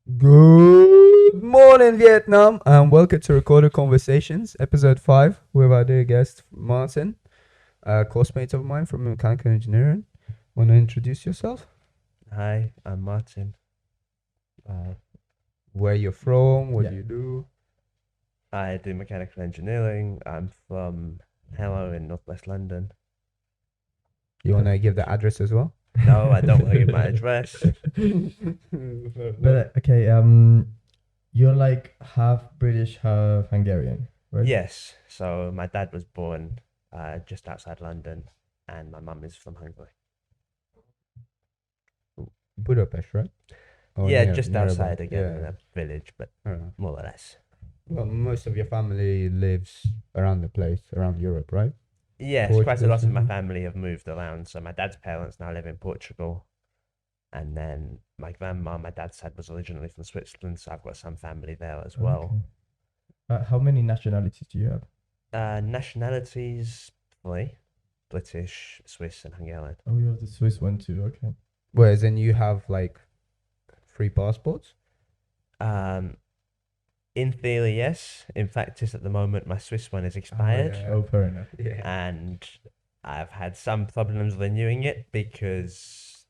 Good morning, Vietnam, and welcome to Recorded Conversations, episode 5, with our dear guest, Martin, a coursemate of mine from mechanical engineering. Want to introduce yourself? Hi, I'm Martin. Where you're from, what Yeah. do you do? I do mechanical engineering. I'm from Hello in Northwest London. You want to give the address as well? No, I don't want to give my address. But okay, you're like half British, half Hungarian, right? Yes, so my dad was born just outside London, and my mum is from Hungary. Budapest, right? Or Yeah, near- just nearby. outside again in Yeah. a village, but Alright. more or less. Well, most of your family lives around the place, around Europe, right? Yes, quite a Portugal, lot of my mhm. family have moved around. So my dad's parents now live in Portugal, and then my grandma, my dad's side, was originally from Switzerland, so I've got some family there as well. Okay. How many nationalities do you have? Nationalities, 3: British, Swiss, and Hungarian. Oh, you have the Swiss one too. Okay. Whereas then you have like 3 passports? In theory, yes. In practice, at the moment, my Swiss one is expired, yeah. Oh, fair enough. Yeah. and I've had some problems renewing it because,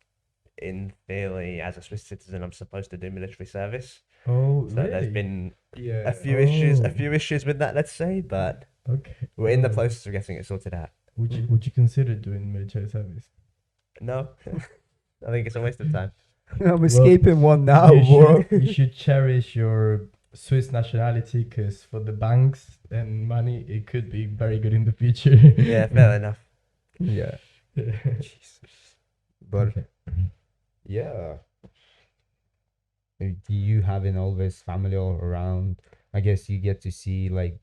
in theory, as a Swiss citizen, I'm supposed to do military service. Oh, So really? there's been Yeah. a few issues Oh. with that, let's say, but Okay. we're in the Oh. process of getting it sorted out. Would you consider doing military service? No, I think it's a waste of time. I'm escaping one now, you, bro. should, you should cherish your Swiss nationality, because for the banks and money, it could be very good in the future. Yeah, fair enough. Yeah. Jesus. But Okay. yeah. Do you having all this family all around? I guess you get to see like,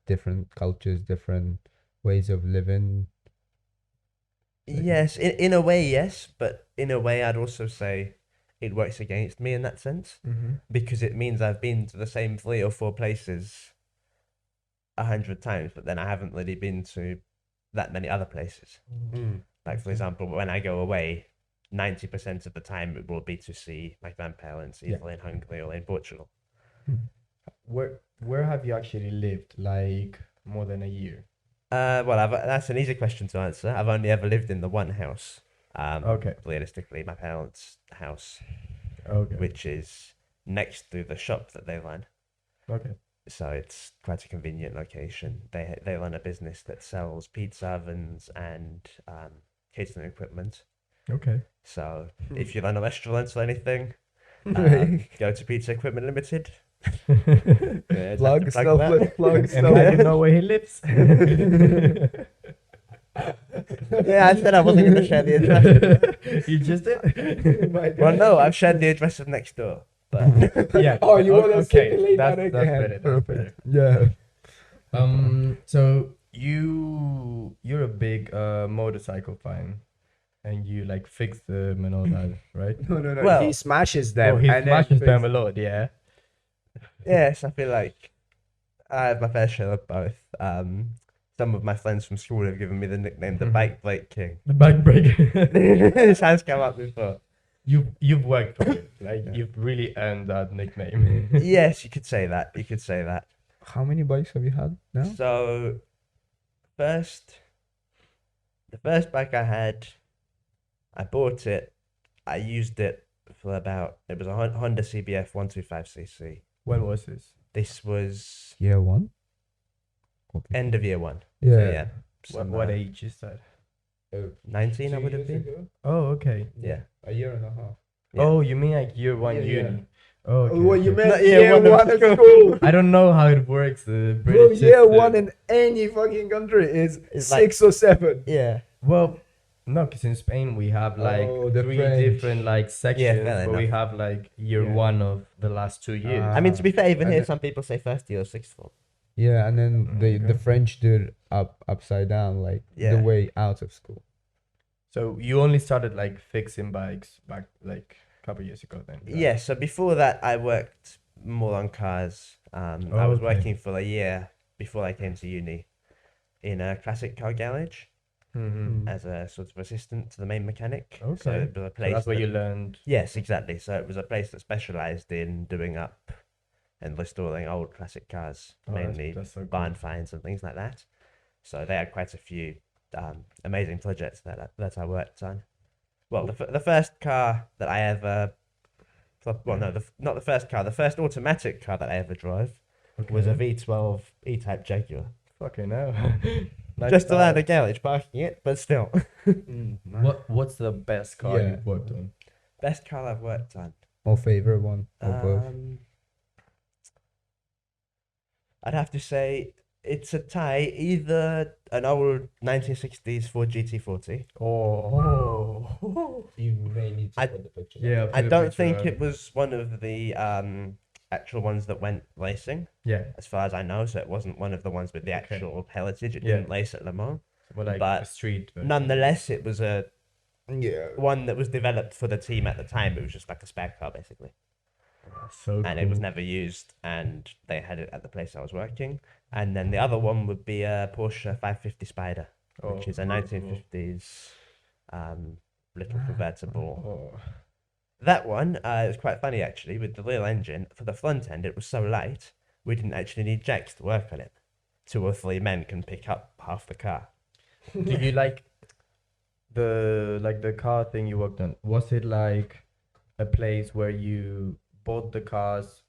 different cultures, different ways of living. Yes, in a way, yes, but in a way, I'd also say it works against me in that sense, Mm-hmm. because it means I've been to the same 3 or 4 places 100 times, but then I haven't really been to that many other places. Like, for Okay. example, when I go away, 90% of the time it will be to see my grandparents, Yeah. either in Hungary or in Portugal. Where have you actually lived, like more than a year? Well, that's an easy question to answer. I've only ever lived in the one house. Okay. Realistically, my parents' house, Okay. which is next to the shop that they run. Okay. So it's quite a convenient location. They run a business that sells pizza ovens and catering equipment. Okay. So if you run a restaurant or anything, go to Pizza Equipment Limited. Yeah, Plug, just have to selfless plug, And I selfless. don't know where he lives. Yeah, I said I wasn't going to share the address. You just did. Well, no, I've shared the address of next door. But Yeah. Oh, you want to okay. stipulate that That's again? better. That's Perfect. better. Yeah. So you're a big motorcycle fan, and you like fix them and all that, right? No. Well- he smashes them. Oh, he and then smashes them a fixes- lot, yeah. yes, I feel like I have my fair share of both. Some of my friends from school have given me the nickname the Bike Brake King. The back brake. This has come up before. You've worked for it, like you've really earned that nickname. Yes, you could say that. You could say that. How many bikes have you had now? So, the first bike I had, I bought it. I used it for it was a Honda CBF 125cc. When was this? This was Year 1? Okay. end of year 1. Yeah. So, yeah. What age is that? 19 I would have been. Oh, okay. Yeah. A year and a half. Yeah. Oh, you mean like year 1 Yeah, yeah. uni? Oh, okay, What you okay. meant? Not year Year one of 1 at school. school. I don't know how it works. The Bro, British year system. 1 in any fucking country is It's 6 or 7. Yeah. Well, No, because in Spain we have like Oh, the three French. different like sections, fair but we enough. have like year Yeah. one of the last 2 years. Ah. I mean, to be fair, even and here, it- some people say first year or sixth form. Yeah, and then the Okay. French do it upside down, like Yeah. the way out of school. So you only started like fixing bikes back like a couple years ago then? right? Yeah, so before that, I worked more on cars. I was Okay. working for a year before I came to uni in a classic car garage Mhm. as a sort of assistant to the main mechanic. So Okay. it was a So place that's where that- you learned. Yes, exactly. So it was a place that specialised in doing up and restoring old classic cars, Oh, mainly that's so cool. barn finds and things like that. So they had quite a few amazing projects that I worked on. Well, the first car that I ever, well, no, not the first car. The first automatic car that I ever drove was a Okay. V12 E-Type Jaguar. Fucking hell. Nice Just around a start. garage parking it, but still. What's the best car Yeah. you've worked on? Best car I've worked on. Or favorite one, or both? I'd have to say it's a tie, either an old 1960s Ford GT40. Oh. You may need I- put the picture. Yeah. I put a don't picture think up. it was one of the actual ones that went racing, Yeah. as far as I know. So it wasn't one of the ones with the Okay. actual heritage. It Yeah. didn't race at Le Mans. But like But a street version. Nonetheless, it was a Yeah. one that was developed for the team at the time. It was just like a spare car, basically. So And it was cool. never used, and they had it at the place I was working. And then the other one would be a Porsche 550 Spider, which is a 1950s little convertible. Oh. That one, it was quite funny actually, with the real engine. For the front end, it was so light, we didn't actually need jacks to work on it. 2 or 3 men can pick up half the car. Do you like the car thing you worked on? Was it like a place where you bought the cars,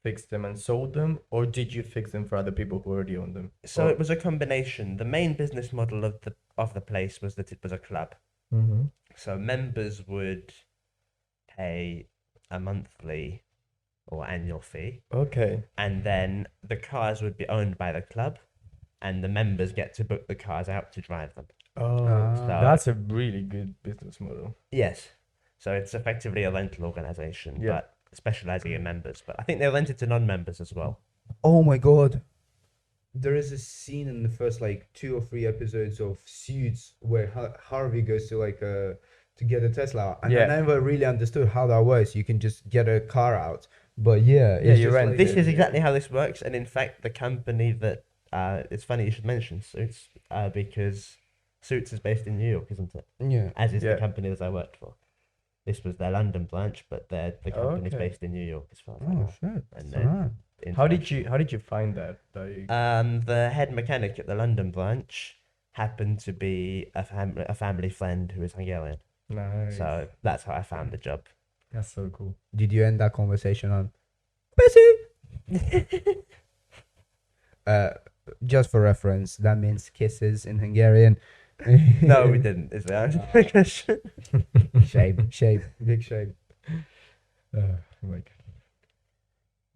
fixed them, and sold them, or did you fix them for other people who already owned them? So Or- it was a combination. The main business model of the place was that it was a club. Mhm. So members would pay a monthly or annual fee, Okay. and then the cars would be owned by the club, and the members get to book the cars out to drive them. Oh, Ah. that's a really good business model. Yes. So it's effectively a rental organization, Yeah. but specializing in members. But I think they rent it to non-members as well. Oh my god. There is a scene in the first like 2 or 3 episodes of Suits where Harvey goes to like to get a Tesla, and Yeah. I never really understood how that works. You can just get a car out, but yeah, Yeah, it's you just rent like This a- is exactly how this works, and in fact, the company that it's funny you should mention Suits, because Suits is based in New York, isn't it? Yeah. As is Yeah. the company that I worked for. This was their London branch, but the company's Okay. based in New York, as far as I Oh know. shit. And That's then- alright. How did you find that? Like, The head mechanic at the London branch happened to be a family friend who is Hungarian, nice. so that's how I found the job. That's so cool. Did you end that conversation on Bessie? Just for reference, that means kisses in Hungarian. No, we didn't. Is the answer to the question? Shame, big shame. Like,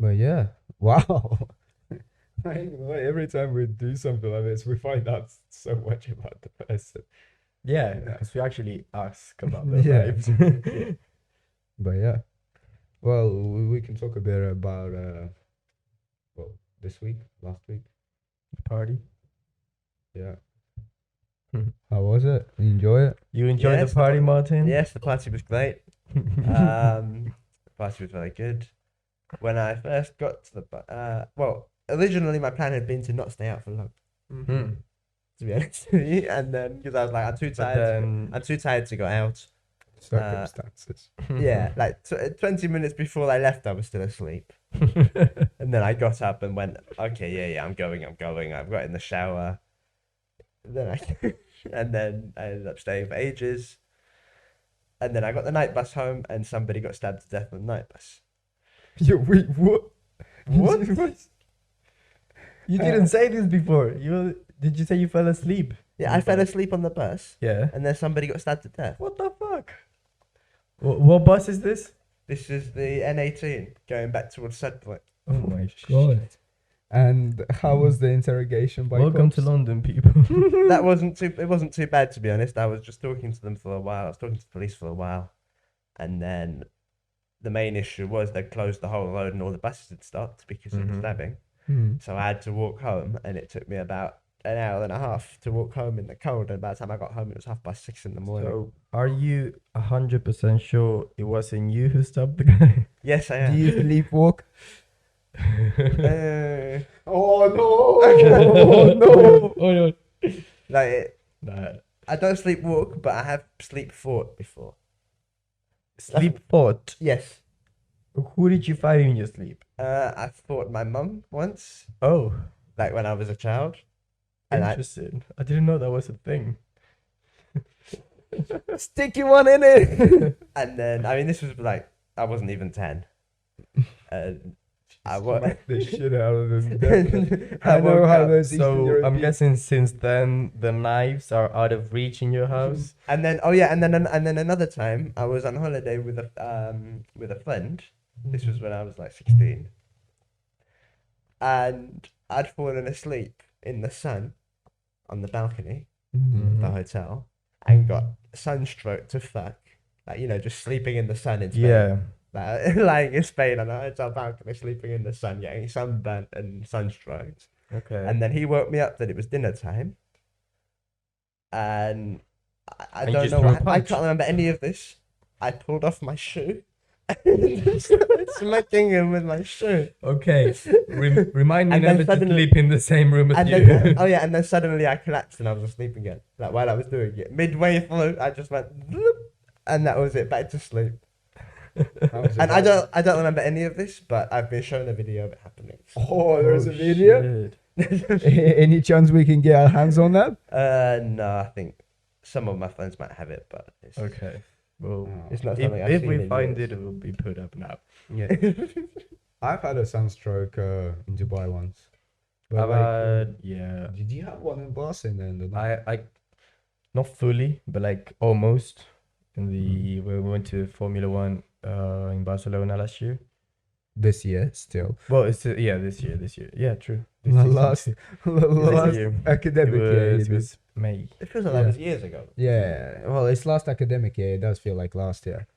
But yeah, wow. Every time we do something like this, we find out so much about the person. yeah, Yeah. because we actually ask about their Yeah. lives. But yeah, well, we can talk a bit about well, this week, last week. Party. Yeah. Hmm. How was it? You enjoy it? You enjoyed Yes, the party, Martin? Yes, the party was great. The party was very good. When I first got to well, originally my plan had been to not stay out for long, Hmm. to be honest with you, and then because I was like, I'm too But tired. then, I'm too tired to go out. Circumstances. Yeah, like 20 minutes before I left, I was still asleep, and then I got up and went, okay, yeah, I'm going. I've got in the shower. And then I ended up staying for ages. And then I got the night bus home, and somebody got stabbed to death on the night bus. Yo, wait, what? What? You didn't say this before. Did you say you fell asleep? Yeah, I fell asleep on the bus, Yeah. and then somebody got stabbed to death. What the fuck? What bus is this? This is the N18 going back towards Sudbury. Oh my God. shit. And how was the interrogation by Welcome cops? to London, people. That it wasn't too bad, to be honest. I was just talking to them for a while. I was talking to the police for a while, and then the main issue was they closed the whole road and all the buses had stopped because of the Mhm. stabbing. Hmm. So I had to walk home, and it took me about an hour and a half to walk home in the cold. And by the time I got home, it was 6:30 in the morning. So, are you 100% sure it wasn't you who stabbed the guy? Yes, I Do am. you sleepwalk? Uh, Oh no! Oh no! Oh no. like Nah. I don't sleepwalk, but I have sleep fought before. Sleep fought. Yes. Who did you fight in your sleep? I fought my mum once, Oh, like when I was a child. And interesting. I didn't know that was a thing. Sticky one in it. And then, I mean, this was like, I wasn't even 10. I was. Smack the shit out of them. I I know woke how up, those Eastern So I'm European- guessing since then the knives are out of reach in your house. And then, oh yeah, and then another time, I was on holiday with a friend. This was when I was like 16. And I'd fallen asleep in the sun on the balcony of the hotel and got sunstroke to fuck. Like, just sleeping in the sun in Spain. Yeah. Like, lying in Spain on a hotel balcony, sleeping in the sun, getting sunburnt and sunstroked. Okay. And then he woke me up that it was dinner time. And I And you don't just know threw a what, I punch. can't remember any of this. I pulled off my shoe and started smacking him with my shoe. Okay. Remind me And then never to suddenly- sleep in the same room as And you. then, oh yeah, and then suddenly I collapsed and I was asleep again. Like while I was doing it, midway through, I just went, bloop, and that was it. Back to sleep. And I don't remember any of this, but I've been shown a video of it happening. Oh, there's a video. shit. Any chance we can get our hands on that? No, I think some of my friends might have it, but it's, Okay. Well, it's not if, something I've if seen we in find years. it, it will be put up now. Yeah. I've had a sunstroke in Dubai once. But I've like, had, yeah. did you have one in Barcelona? In the night? I not fully, but like almost. In the when we went to Formula One in Barcelona last year. This year, still. Well, it's yeah this year. Yeah, true. This The year, last- this Last year. academic year. It was May. It feels like Yeah. that was years ago. Yeah. Well, it's last academic year. It does feel like last year.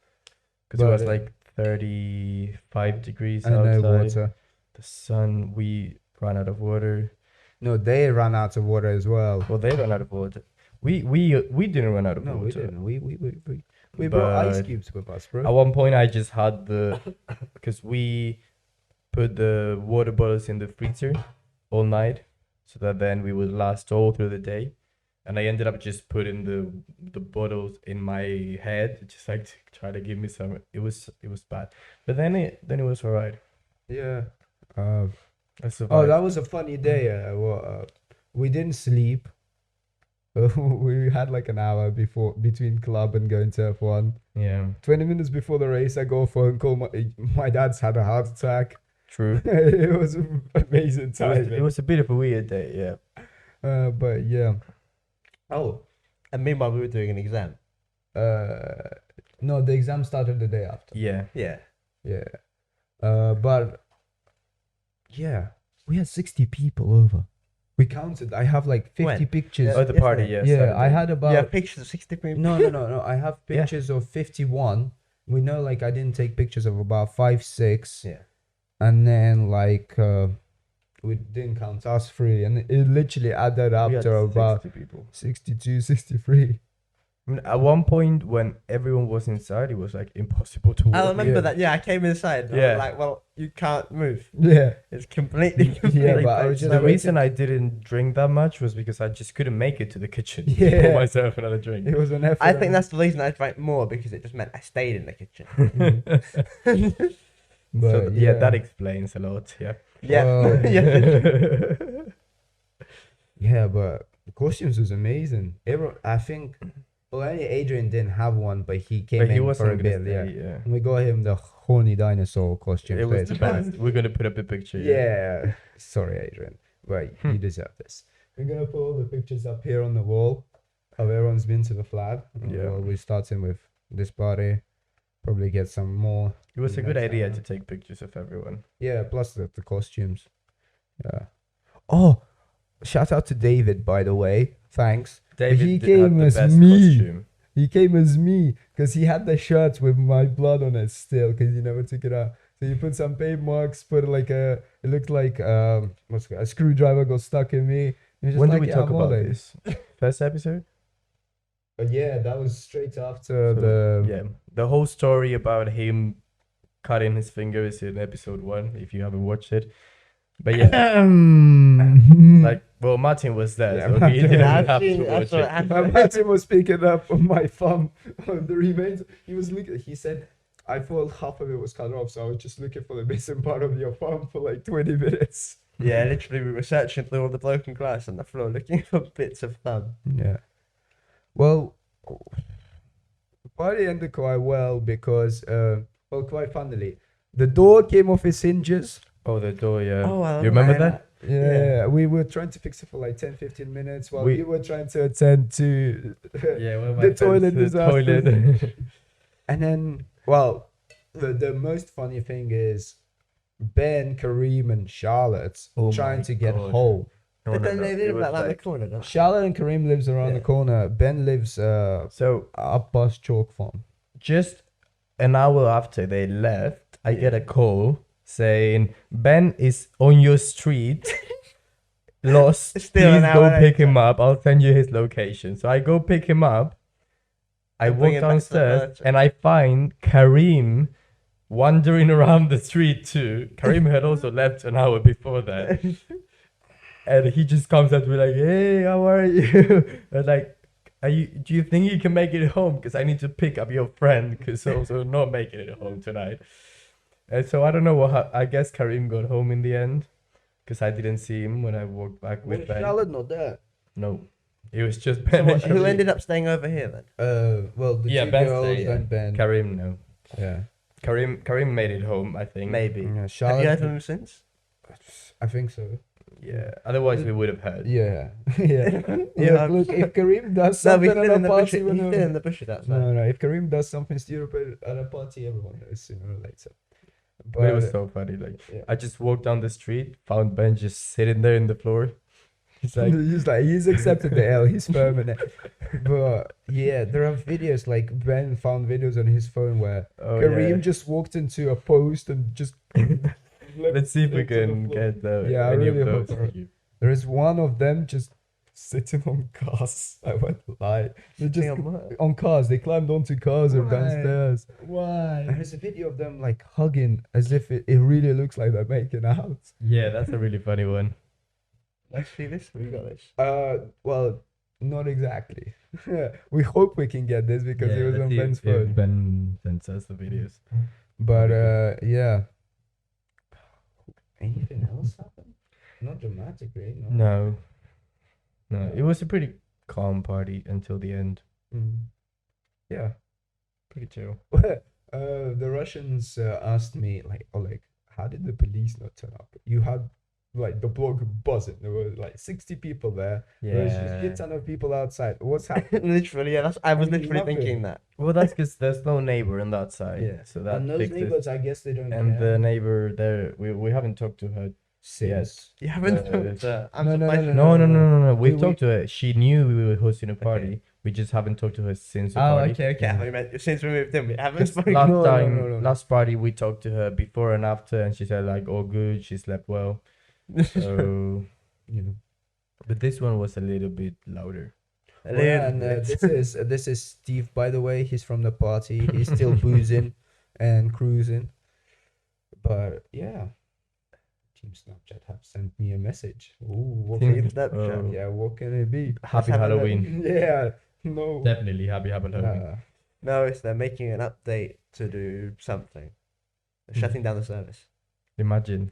Because it But was it- like 35 degrees And outside. no water. The sun, we ran out of water. No, they ran out of water as well. Well, they ran out of water. We didn't run out of No, water. we didn't. We brought ice But cubes with us, At bro. one point, I just had because we put the water bottles in the freezer all night, so that then we would last all through the day. And I ended up just putting the bottles in my head, just like to try to give me some. It was bad, but then it was alright. Yeah. I Oh, survived. that was a funny day. We didn't sleep. We had like an hour between club and going to F1. Yeah, 20 minutes before the race, I got a phone call. My dad's had a heart attack. true. It was an amazing time. It was a bit of a weird day. Yeah. But yeah. Oh, and meanwhile we were doing an exam. No, the exam started the day after. Yeah. Yeah. Yeah. But yeah, we had 60 people over. We counted. I have like 50 When? pictures. Oh, the Yesterday. party. Yeah. Yeah, I Saturday. had about Yeah, pictures of 60 people. no. I have Yeah. pictures of 51. We know like I didn't take pictures of about 5, 6. Yeah. And then like we didn't count us 3, and it literally added up We had to about 60 people. 62, 63. I mean, at one point when everyone was inside, it was like impossible to walk. I remember Yeah. that. Yeah, I came inside. And I Yeah. was like, well, you can't move. Yeah. It's completely. Yeah, completely but I was closed. just The waiting. reason I didn't drink that much was because I just couldn't make it to the kitchen to Yeah. pour myself another drink. It was an effort. I think that's the reason I drank more, because it just meant I stayed in the kitchen. But So yeah, that explains a lot. Yeah. Yeah. Well, yeah. Yeah, but the costumes was amazing. Everyone, I think, well, only Adrian didn't have one, but he came But he in wasn't for a gonna bit. stay, Yeah, yeah. and we got him the horny dinosaur costume. It so was it's the fine. best. We're gonna put up a picture. Yeah. Sorry, Adrian, but you deserve this. We're gonna put all the pictures up here on the wall of everyone's been to the flag. Yeah. Well, we're starting with this party. Probably get some more. It was a good Next idea time. to take pictures of everyone. Yeah, plus the costumes. Yeah. Oh, shout out to David, by the way. Thanks. David He had came the as best me. costume. He came as me because he had the shirt with my blood on it still because he never took it out. So you put some paint marks, put like it looked like a screwdriver got stuck in me. He was just When like, did we "Yeah, talk I'm about Ollie." this? First episode? Yeah, that was straight after So, the. yeah, the whole story about him cutting his finger is in episode 1 if you haven't watched it. But yeah, like, well, Martin was there, Yeah, so he Martin didn't was- have to watch it. Martin was picking up on my thumb on the remains. He was looking. He said, "I thought half of it was cut off, so I was just looking for the missing part of your thumb for like 20 minutes." Yeah, literally, we were searching through all the broken glass on the floor looking for bits of thumb. Yeah. Well, the party ended quite well because, well, quite funnily, the door came off its hinges. Oh, the door, yeah. Oh, I you remember remember that? Yeah, we were trying to fix it for like 10-15 minutes while We- you were trying to attend to Yeah, well, the toilet disaster. toilet. And then, well, the most funny thing is Ben, Kareem, and Charlotte Oh trying my to get God. home. No, But no, then no, they it live was like around the like- corner, don't Charlotte and Kareem lives around the Yeah. corner. Ben lives So up past Chalk Farm. just an hour after they left, I get a call saying Ben is on your street, lost. Still an Please go hour pick later. him up. I'll send you his location. So I go pick him up. I And bring walk him back to the downstairs merchant. and I find Kareem wandering around the street too. Kareem had also left an hour before that. And he just comes up to me like, "Hey, how are you?" And like, do you think you can make it home? Because I need to pick up your friend because also not making it home tonight. And so I don't know I guess Kareem got home in the end because I didn't see him when I walked back with Ben. not there. No, it was just So Ben. what, and who Kareem. ended up staying over here then? Well, the Yeah, two Ben girls stayed, yeah. and Ben. Kareem, no. Yeah. Kareem made it home, I think. Maybe. Yeah, Have Charlotte. you heard from him since? I think so. Yeah. Otherwise, we would have heard. Yeah. Yeah. Yeah, Look, if Kareem does No, he's something still at in a the party, bushes. we're He's not- still in the bushes outside. no. If Kareem does something stupid at a party, everyone knows sooner or later. But it was so funny. Like, yeah. I just walked down the street, found Ben just sitting there in the floor. He's like, he's accepted the L. He's firm in it. But yeah, there are videos like Ben found videos on his phone where oh, Kareem yeah. just walked into a post and just. Let's see if we left to the can floor. get Yeah, I any really of hope those. so. for you. There is one of them just sitting on cars. I won't lie. They just on cars. They climbed onto cars or Why? downstairs. Why? There's a video of them like hugging as if it really looks like they're making out. Yeah, that's a really funny one. Let's see this. We got this. Well, not exactly. We hope we can get this because it was on Ben's phone. Ben sends us the videos. But yeah. Anything else happen? Not dramatically. No. No, it was a pretty calm party until the end. Mm. Yeah. Pretty chill. The Russians asked me like, Oleg, how did the police not turn up? You had like the block buzzing. There were like 60 people there. There was just a ton of people outside. What's happening? Literally, yeah. I was I mean, literally nothing. thinking that. Well, that's because there's no neighbor on that side. So that and those fixes. neighbors, I guess they don't And care. the neighbor there, we haven't talked to her. Since. You haven't Uh, talked to. I'm no, no, surprised. no, No. We've We- talked to her. She knew we were hosting a party. We just haven't talked to her since the Oh, party. okay. Yeah. I thought you meant since we moved in, we haven't 'Cause spoken. last No, no, time, no. last party, we talked to her before and after, and she said like, "Oh, good, she slept well." So, You know. but this one was a little bit louder. A Well, little and bit. this is Steve, by the way. He's from the party. He's still boozing and cruising. But yeah, Team Snapchat have sent me a message. Ooh, what Team can it, Snapchat. Oh. yeah, what can it be? Happy have a look. Halloween. Yeah, no. Definitely happy Halloween. No, it's they're making an update to do something. They're shutting down the service. Imagine.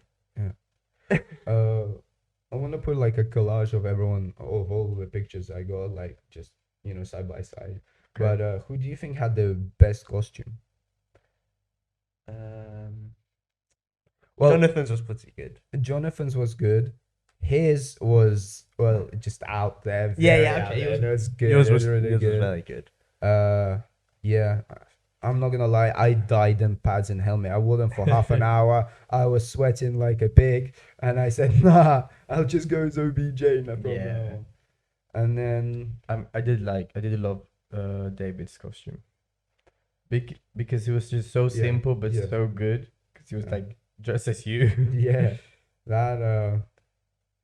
I want to put like a collage of everyone of all the pictures I got, like just side by side. Okay. But who do you think had the best costume? Well, Jonathan's was pretty good. Jonathan's was good. His was just out there. Yeah, very yeah, out okay, there. yours- It was good. Yours it was really yours was good. very good. Yeah. I'm not gonna lie, I died in pads and helmet. I wouldn't for half an hour. I was sweating like a pig, and I said, "Nah, I'll just go as OBJ now from now Yeah. on." And then, I did love David's costume. Because it was just so Yeah, simple but yeah. so good. Because he was Yeah. like dressed as you. yeah, that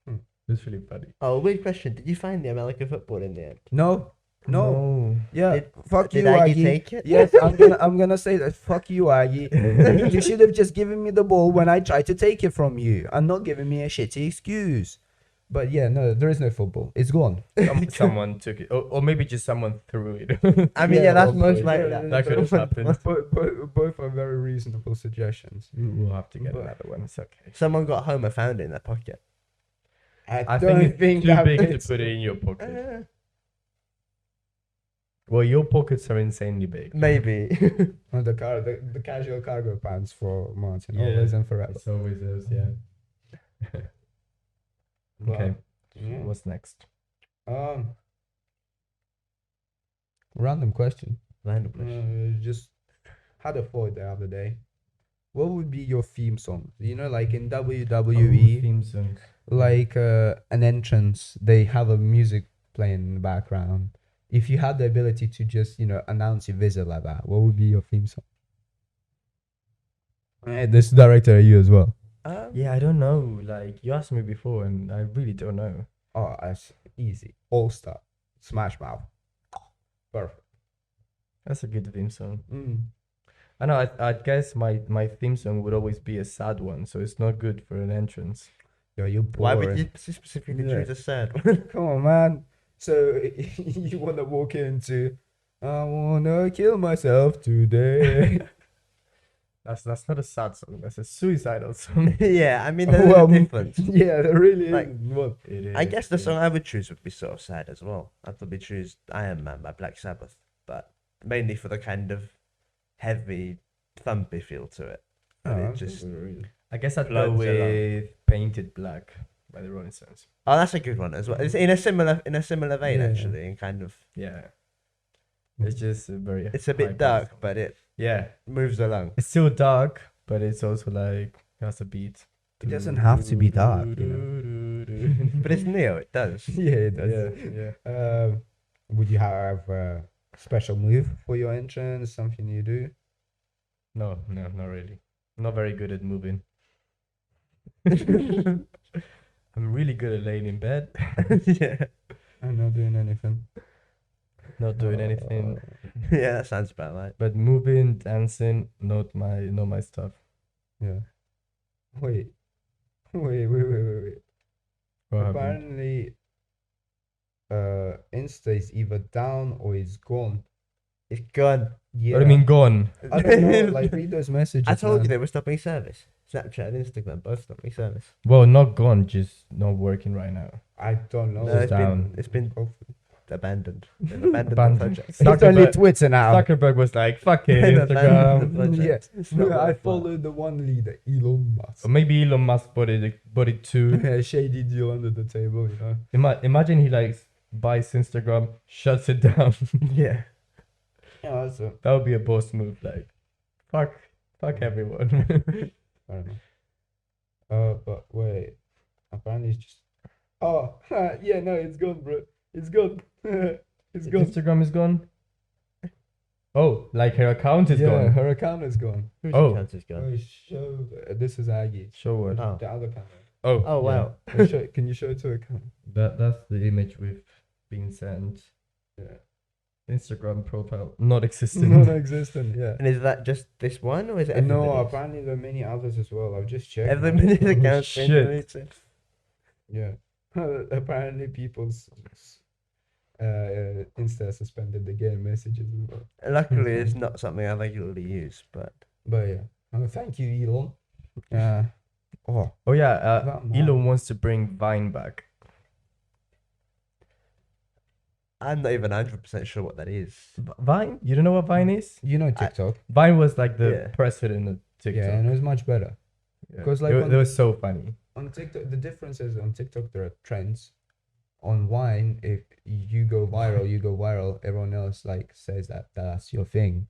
It was really funny. Oh, weird question. Did you find the American football in the end? no, no, yeah, Did- fuck Did you, Aggie Aggie. take it? Yes, I'm gonna say that. Fuck you, Aggie. You should have just given me the ball when I tried to take it from you, and not giving me a shitty excuse. But yeah, no, there is no football. It's gone. Someone took it, or maybe just someone threw it. I mean, Yeah, yeah, that's hopefully. most likely Yeah, that. that could have happened. Both are very reasonable suggestions. We'll have to get But- another one. It's okay. Someone got home and found it in their pocket. I don't think it's too that big to fits. put it in your pocket. Well, your pockets are insanely big. Maybe. Oh, the casual cargo pants for Martin, Yeah, always and forever. It's always those, yeah. Okay. Yeah. What's next? Random question. Random question. Just had a thought the other day. What would be your theme song? You know, like in WWE, theme songs. like an entrance, they have a music playing in the background. If you had the ability to just, announce your visit like that, what would be your theme song? This director, you as well. Yeah, I don't know. Like you asked me before, and I really don't know. Oh, that's easy. All Star, Smash Mouth. Perfect. That's a good theme song. Mm. I know. I guess my theme song would always be a sad one, so it's not good for an entrance. Yo, you're Why boring. would you specifically Yeah. choose a sad one? Come on, man. So you want to walk into, I wanna kill myself today. That's not a sad song. That's a suicidal song. Yeah, I mean, there's Well, a difference. yeah, there really Like, is. Well, It is. I guess the yeah. song I would choose would be sort of sad as well. I'd probably choose Iron Man by Black Sabbath, but mainly for the kind of heavy, thumpy feel to it. And it just I guess I'd go Floods along. with Painted Black by the Rolling Stones. oh, that's a good one as well. It's in a similar vein Yeah. actually, and kind of Yeah. It's just a very. it's a bit high-paced dark, song. but it Yeah, moves along. it's still dark, but it's also like it has a beat. It doesn't have to be dark, you But it's Neo, it does. yeah, it does. Yeah. Would you have a special move for your entrance? Something you do? No, not really. Not very good at moving. I'm really good at laying in bed, Yeah, I'm not doing anything. not doing anything. yeah, that sounds about right. But moving, dancing, not my stuff. Yeah. Wait. What happened? Apparently, Insta is either down or it's gone. It's gone. Yeah. What do you mean gone? I don't know. Like, read those messages. I told you man. they were stopping service. Snapchat and Instagram both stopping service. Well, not gone, just not working right now. I don't know. No, it's down. It's been Hopefully. abandoned. They've abandoned the Abandoned. project. It's only Zuckerberg- Twitter now. Zuckerberg was like, "Fuck it, They've abandoned the Instagram." project. Yeah. It's not I worthwhile. followed the one leader, Elon Musk. Or maybe Elon Musk bought it too. A shady deal under the table, you know. Imagine he like buys Instagram, shuts it down. Yeah. Yeah, that's a, That would be a boss move. Like, fuck everyone. I don't know. But wait. Apparently it's just. Oh, yeah, no, it's gone, bro. It's gone. It's gone. Instagram is gone. Oh, like her account is Yeah, gone. her account is gone. Whose Oh. account is gone? Oh, show. This is Aggie. Show what? Oh. The other camera. Oh, Oh, wow. Can you show it to the camera? That's the image we've been sent. Yeah. Instagram profile not existing. Non-existent. Yeah. And is that just this one, or is it No, everybody's? apparently there are many others as well. I've just checked. Everybody's Oh, account's been shit. deleted. Yeah. Apparently people's Insta suspended the game messages as well. Luckily, it's not something I regularly use, but But yeah. Thank you, Elon. Oh, Oh yeah, That man. Elon wants to bring Vine back. I'm not even 100% sure what that is. Vine? You don't know what Vine is? you know TikTok. Vine was like the Yeah. president of TikTok. Yeah, and it was much better. Yeah. 'Cause, like, they were so funny. On TikTok, the difference is on TikTok there are trends. On Vine, if you go viral, you go viral. Everyone else like says that that's your thing.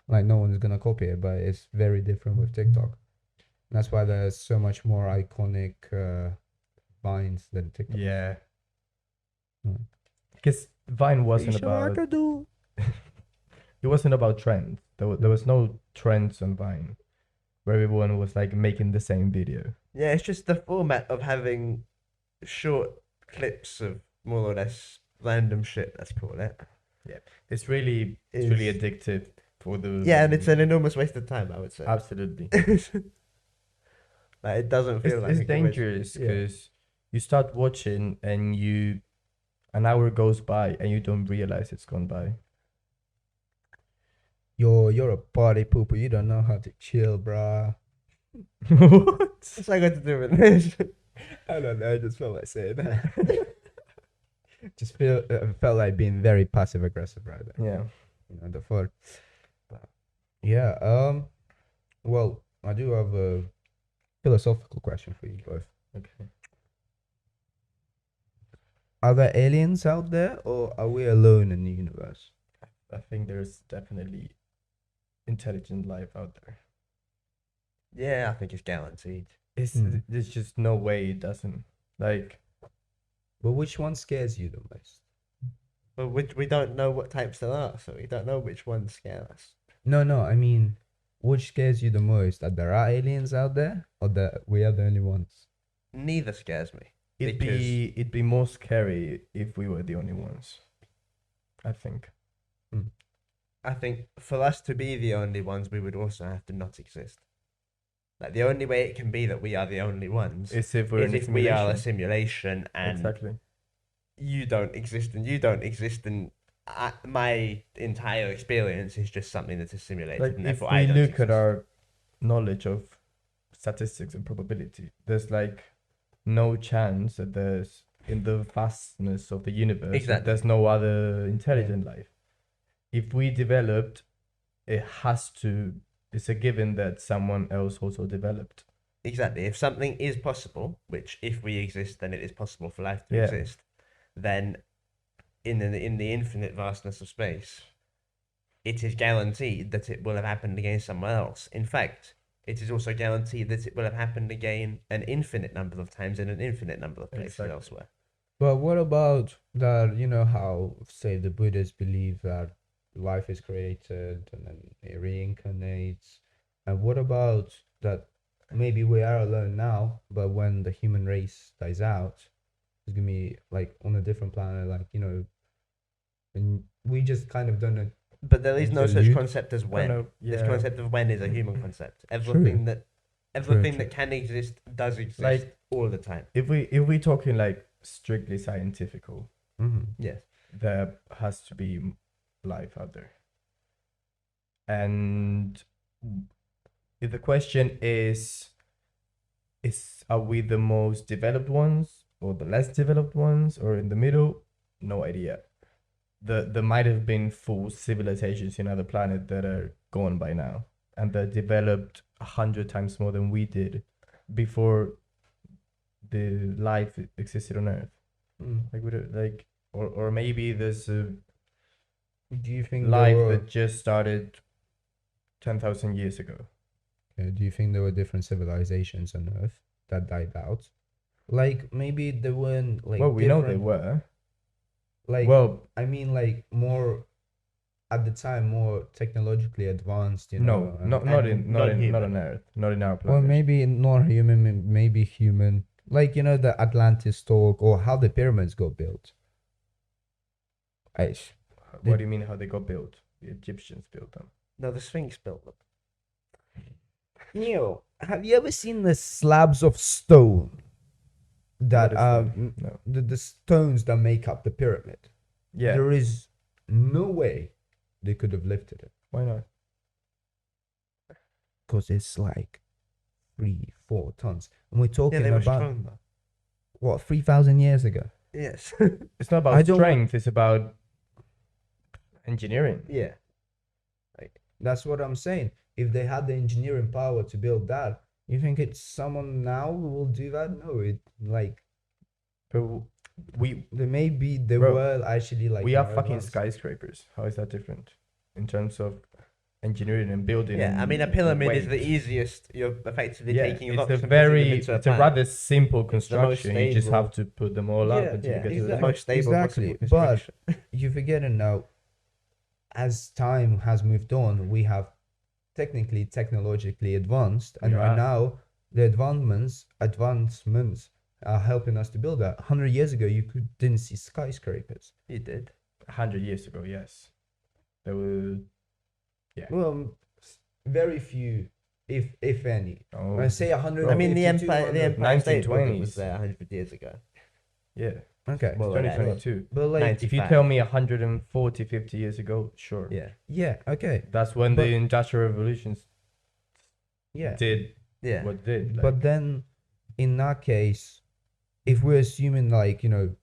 Like no one's gonna copy it, but it's very different with TikTok. That's why there's so much more iconic vines than TikTok. Yeah. Mm. Because Vine wasn't about. It wasn't about trends. There was no trends on Vine, where everyone was like making the same video. Yeah, it's just the format of having short clips of more or less random shit, let's call it. It's really addictive for the. Yeah, and it's an enormous waste of time, I would say. Absolutely. Like, it doesn't feel like It's a good waste- dangerous Yeah. because you start watching and an hour goes by and you don't realize it's gone by. You're a party pooper. You don't know how to chill, bruh. What? What's that got to do with this? I don't know. I just felt like saying that. Just felt like being very passive aggressive right there. Yeah. You know, the fun. Yeah. Well, I do have a philosophical question for you both. Okay. Are there aliens out there, or are we alone in the universe? I think there's definitely intelligent life out there. Yeah, I think it's guaranteed. There's just no way it doesn't. Like, But which one scares you the most? But we don't know what types there are, so we don't know which ones scare us. No, I mean, which scares you the most? That there are aliens out there, or that we are the only ones? Neither scares me. it'd be more scary if we were the only ones. I think. I think for us to be the only ones, we would also have to not exist. Like, the only way it can be that we are the only ones It's if we're is in a if we are a simulation. simulation and Exactly. you don't exist and you don't exist, and my entire experience is just something that is simulated. Like, and if therefore we I don't look exist. at our knowledge of statistics and probability, there's like no chance that there's in the vastness of the universe that Exactly. there's no other intelligent life. If we developed, it's a given that someone else also developed. Exactly. If something is possible, which if we exist, then it is possible for life to Yeah. exist, then in the infinite vastness of space, it is guaranteed that it will have happened again somewhere else. In fact, it is also guaranteed that it will have happened again an infinite number of times in an infinite number of places Exactly. elsewhere. But what about that? You know how, say, the Buddhists believe that life is created and then it reincarnates. And what about that? Maybe we are alone now, but when the human race dies out, it's gonna be like on a different planet, like, you know, and we just kind of don't know. But there is no such Interlude? concept as when. know, This yeah. concept of when is a human concept. Everything that true. can exist does exist Like, all the time. if we talking like strictly scientifical, Mm-hmm. Yes. there has to be life out there. And if the question is are we the most developed ones or the less developed ones or in the middle? No idea. There might have been full civilizations in other planets that are gone by now, and they're developed 100 times more than we did before the life existed on Earth. Like we don't, like, or maybe there's a Do you think life there were, that just started 10,000 years ago. do you think there were different civilizations on Earth that died out? Like maybe they weren't like. Well, we know they different- were. Like, Well, I mean, like more at the time, more technologically advanced. You know. no, and- not and in not non-human. on Earth, not in our Or planet. maybe not human, maybe human. Like, you know, the Atlantis talk or how the pyramids got built. What do you mean how they got built? The Egyptians built them. No, the Sphinx built them. Neil, have you ever seen the slabs of stone that What is are that? No. the stones that make up the pyramid? Yeah. There is no way they could have lifted it Why not? because it's like 3-4 tons, and we're Yeah, talking they were about strong though. what 3,000 years ago. Yes. It's not I about don't strength. It's about engineering. Yeah. That's what I'm saying. If they had the engineering power to build that, you think it's someone now who will do that? No, it like But we they Bro, were actually like we are more fucking advanced. skyscrapers. How is that different in terms of engineering and building. Yeah, I mean, a and pyramid is the weight. easiest. You're effectively Yeah, taking it's rocks a and putting them very, into a it's a pile. rather simple the most construction. You just stable. have to put them all up until you get to it's the the top. most stable Exactly, possible but construction. you're forgetting now. As time has moved on, we have technically technologically advanced, and right Yeah. now the advancements are helping us to build that. 100 years ago, didn't see skyscrapers. You did. 100 years ago, yes. There were, Well, very few, if any. oh, I say 100. I mean, the 50, Empire State Building 1920s. was there 100 years ago. yeah, Okay, More or less. 2022. but like, 90. If you 95. tell me 140, 50 years ago, sure. Yeah. yeah, okay, That's when But- the Industrial Revolutions yeah. did Yeah. what did. Like, But then, in that case, if we're assuming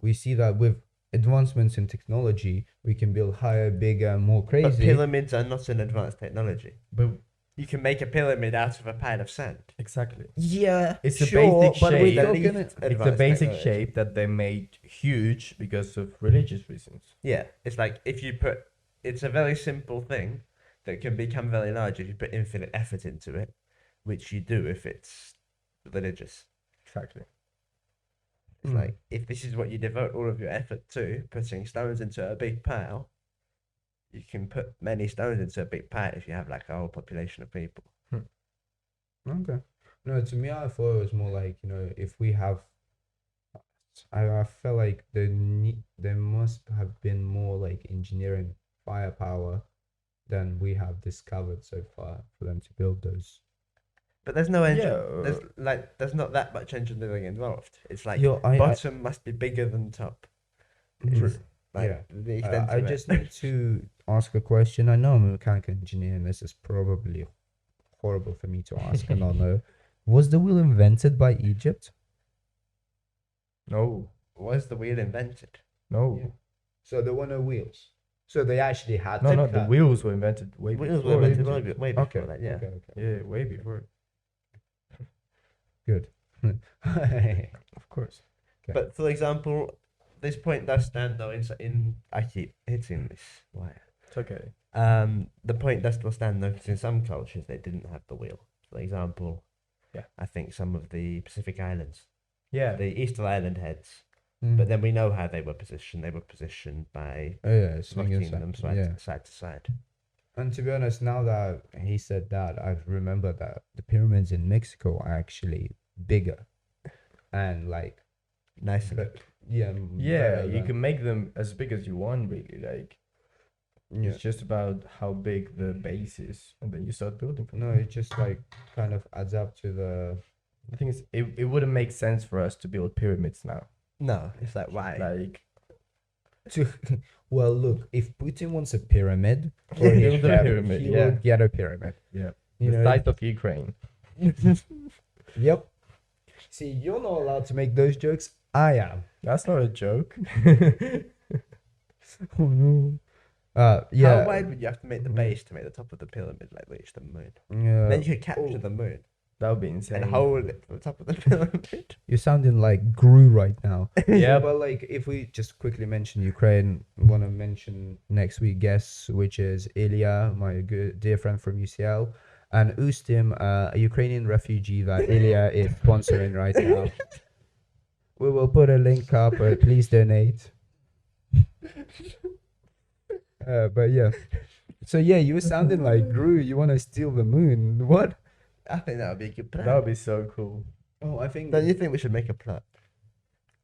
we see that with advancements in technology, we can build higher, bigger, more But crazy. pyramids are not an advanced technology. but You can make a pyramid out of a pile of sand. exactly. Yeah, It's a sure, basic but we're shape. talking Least It's a advanced basic technology. shape that they made huge because of religious reasons. Yeah, it's like if you put, it's a very simple thing that can become very large if you put infinite effort into it, which you do if it's religious. Exactly. It's Mm. like if this is what you devote all of your effort to, putting stones into a big pile, you can put many stones into a big pile if you have like a whole population of people. Okay. No, to me, I thought it was more like, if we have, I felt like there must have been more like engineering firepower than we have discovered so far for them to build those. But there's no engine. Yeah, There's not that much engineering involved. It's like Yo, I- bottom must be bigger than top. True. Like Yeah. the extent I of it. just need to ask a question. I know I'm a mechanical engineer, and this is probably horrible for me to ask, and I know. Was the wheel invented by Egypt? No, Was the wheel invented? no, Yeah. So there were no wheels. So they actually had no, to no. The cut. wheels were invented way Wheels before. were invented Egypt. way before Okay. that. Yeah. Okay. Yeah, way before. Good. Of course. Okay. But for example, this point does stand though in I keep hitting this wire. It's okay. The point does still stand though because in some cultures they didn't have the wheel. For example, Yeah. I think some of the Pacific Islands, Yeah. the Easter Island heads. Mm. But then we know how they were positioned. They were positioned by Oh, yeah, swinging rocking them side to side. And to be honest, now that he said that, I remember that the pyramids in Mexico are actually bigger, and like, Nice. but, yeah, Yeah, better you than- can make them as big as you want, really. Like, Yeah. it's just about how big the base is, and then you start building from No, there. it just like kind of adds up to the. The thing is, it wouldn't make sense for us to build pyramids now. No, it's like why? Like, To, well, look, if Putin wants a pyramid, Build he a will- pyramid, he yeah. will get a pyramid. yeah, You the know, size of Ukraine. Yep. See, you're not allowed to make those jokes. I am. That's not a joke. Oh no. Yeah. How wide would you have to make the base to make the top of the pyramid like reach the moon? Yeah. Then you could capture oh. the moon That would be insane. and hold it from the top of the pyramid. You're sounding like Gru right now. Yeah, But like, if we just quickly mention Ukraine, want to mention next week guests, which is Ilya, my good dear friend from UCL, and Ustim, a Ukrainian refugee that Ilya is sponsoring right now. We will put a link up. Please donate. But yeah. So yeah, you were sounding like Gru. You want to steal the moon? What? I think that would be a good plan. that would be so cool. Oh, I think. Don't you think we should make a plot?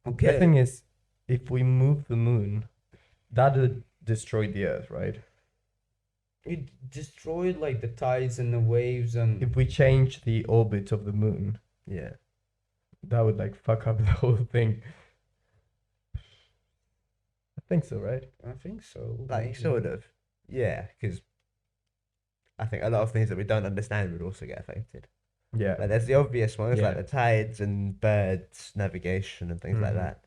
Okay. The thing is, if we move the moon, that would destroy the Earth, right? It destroyed like the tides and the waves and. If we change the orbit of the moon, Yeah. that would like fuck up the whole thing. I think so, right? I think so. Like, maybe. sort of. Yeah, because I think a lot of things that we don't understand would also get affected. Yeah. Like, there's the obvious ones, like Yeah. the tides and birds, navigation, and things like Mhm. that.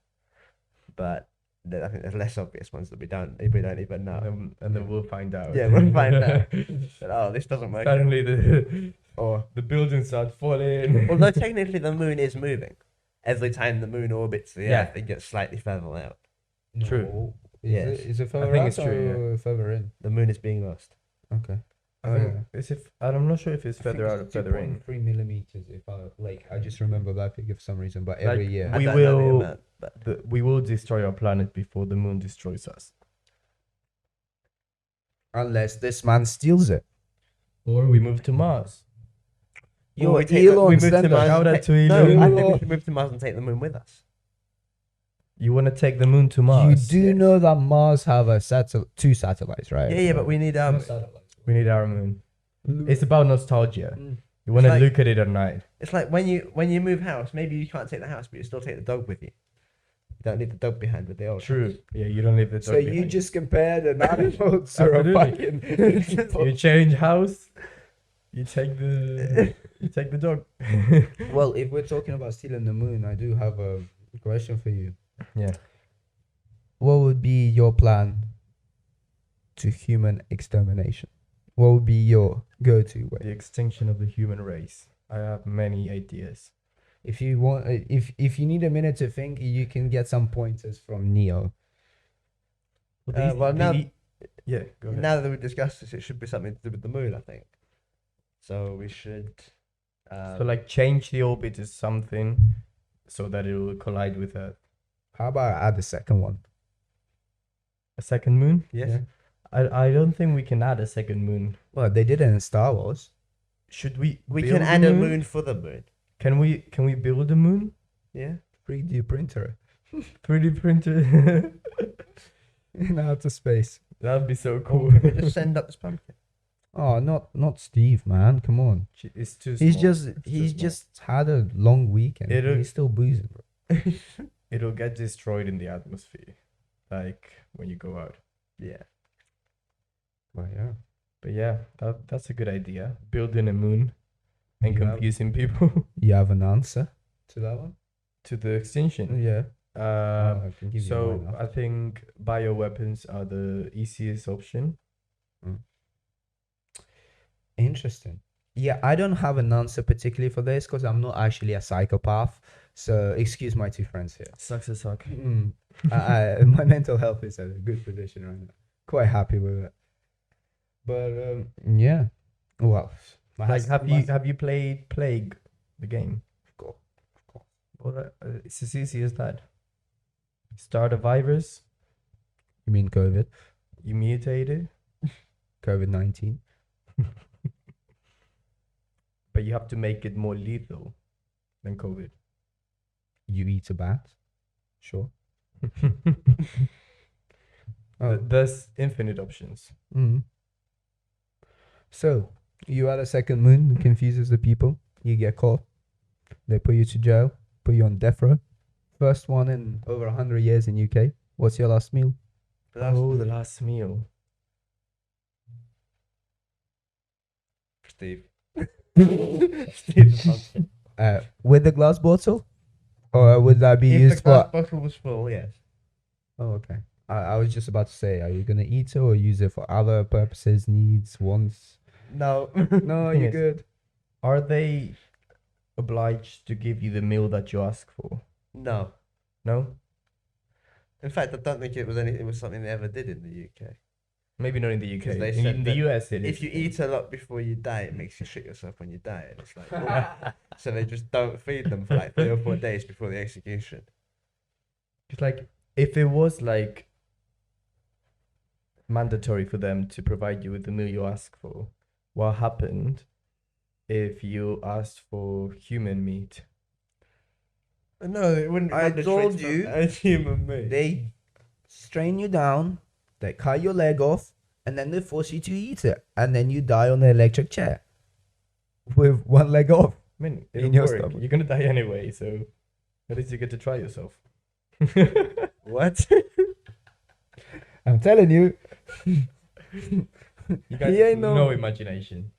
But I think there's less obvious ones that we don't even know. And then we'll find out. Yeah, we'll find out. But, oh, this doesn't work. Suddenly the Or the buildings start falling. although technically the moon is moving, every time the moon orbits the Yeah. Earth, it gets slightly further out. True. No. Is Yes. it, is it further think out it's true, or further in? The moon is being lost. Okay. I think I'm not sure if it's feather out or feather in. 3 millimeters. If I just remember that figure for some reason. But every Like, year, I we don't know the will- amount, but We will destroy our planet before the moon destroys us. unless this man steals it. Or we move to Mars. You're we take the- Elon we move to Sender. Mars Shout and out take- to No, Elon. I think we should move to Mars and take the moon with us. You want to take the moon to Mars? You do know that Mars have a two satellites, right? Yeah, but we need We need our moon. It's about nostalgia. Mm. You want to like- look at it at night. It's like when you move house, maybe you can't take the house, but you still take the dog with you. You don't leave the dog behind with the old. True. Yeah, you don't leave the So dog you behind. just compared an animal to a Absolutely. fucking. You change house. You take the dog. Well, if we're talking about stealing the moon, I do have a question for you. Yeah. What would be your plan to human extermination? What would be your go-to way? The extinction of the human race. I have many ideas. If you want, if you need a minute to think, you can get some pointers from Neo. Well, now- yeah, go ahead. Now that we've discussed this, it should be something to do with the moon, I think. So we should. So like change the orbit to something so that it will collide with How about I add the second one? a second moon. yes. Yeah. I don't think we can add a second moon. Well, they did it in Star Wars. Should we? We build can the add a moon for the moon. Can we build a moon? Yeah. 3D printer 3D printer. in outer space. That'd be so Or cool. we could just send up this pumpkin. Oh, not Steve, man. Come on. It's too. He's small. just It's too he's small. just had a long weekend. It'll- He's still boozing, bro. It'll get destroyed in the atmosphere, like when you go out. Yeah. Well, yeah. But yeah, that's a good idea. Building a moon and You have- confusing people You have an answer to that one? to the extinction. Yeah. Uh, I can give you so mine I think bioweapons are the easiest option. Interesting. Yeah, I don't have an answer particularly for this because I'm not actually a psychopath. So excuse my two friends here. Sucks to suck. My mental health is at a good position right now. Quite happy with it. But yeah. Well, Like, have you played Plague, the game? Of course. Well, it's as easy as that. Start a virus, You mean COVID? you mutate it, COVID-19. but you have to make it more lethal than COVID. You eat a bat? Sure. There's infinite options. Mm. So, you at a second moon, it confuses the people. You get caught. They put you to jail, put you on death row. First one in over 100 years in UK. What's your last meal? The last meal. Steve. Steve the pumpkin. With the glass bottle? Or would that be If the used glass for... bottle was full, yes. Oh, okay. I was just about to say, are you going to eat it or use it for other purposes, needs, wants? No. No, you're Yes. good. Are they obliged to give you the meal that you ask for? No. No? In fact, I don't think it was something they ever did in the UK. Maybe not in the UK. 'Cause they In, said in the that US, it is. If you eat a lot before you die, it makes you shit yourself when you die. And it's like, oh. So they just don't feed them for like 3 or 4 days before the execution. It's like, if it was like mandatory for them to provide you with the meal you ask for, what happened if you asked for human meat? No, it wouldn't. I told you, as human meat. They strain you down, they cut your leg off, and then they force you to eat it. And then you die on the electric chair with one leg off. I mean, In it'll your work. stomach. You're gonna die anyway, so at least you get to try yourself. What? I'm telling you. You guys He have ain't no no- imagination.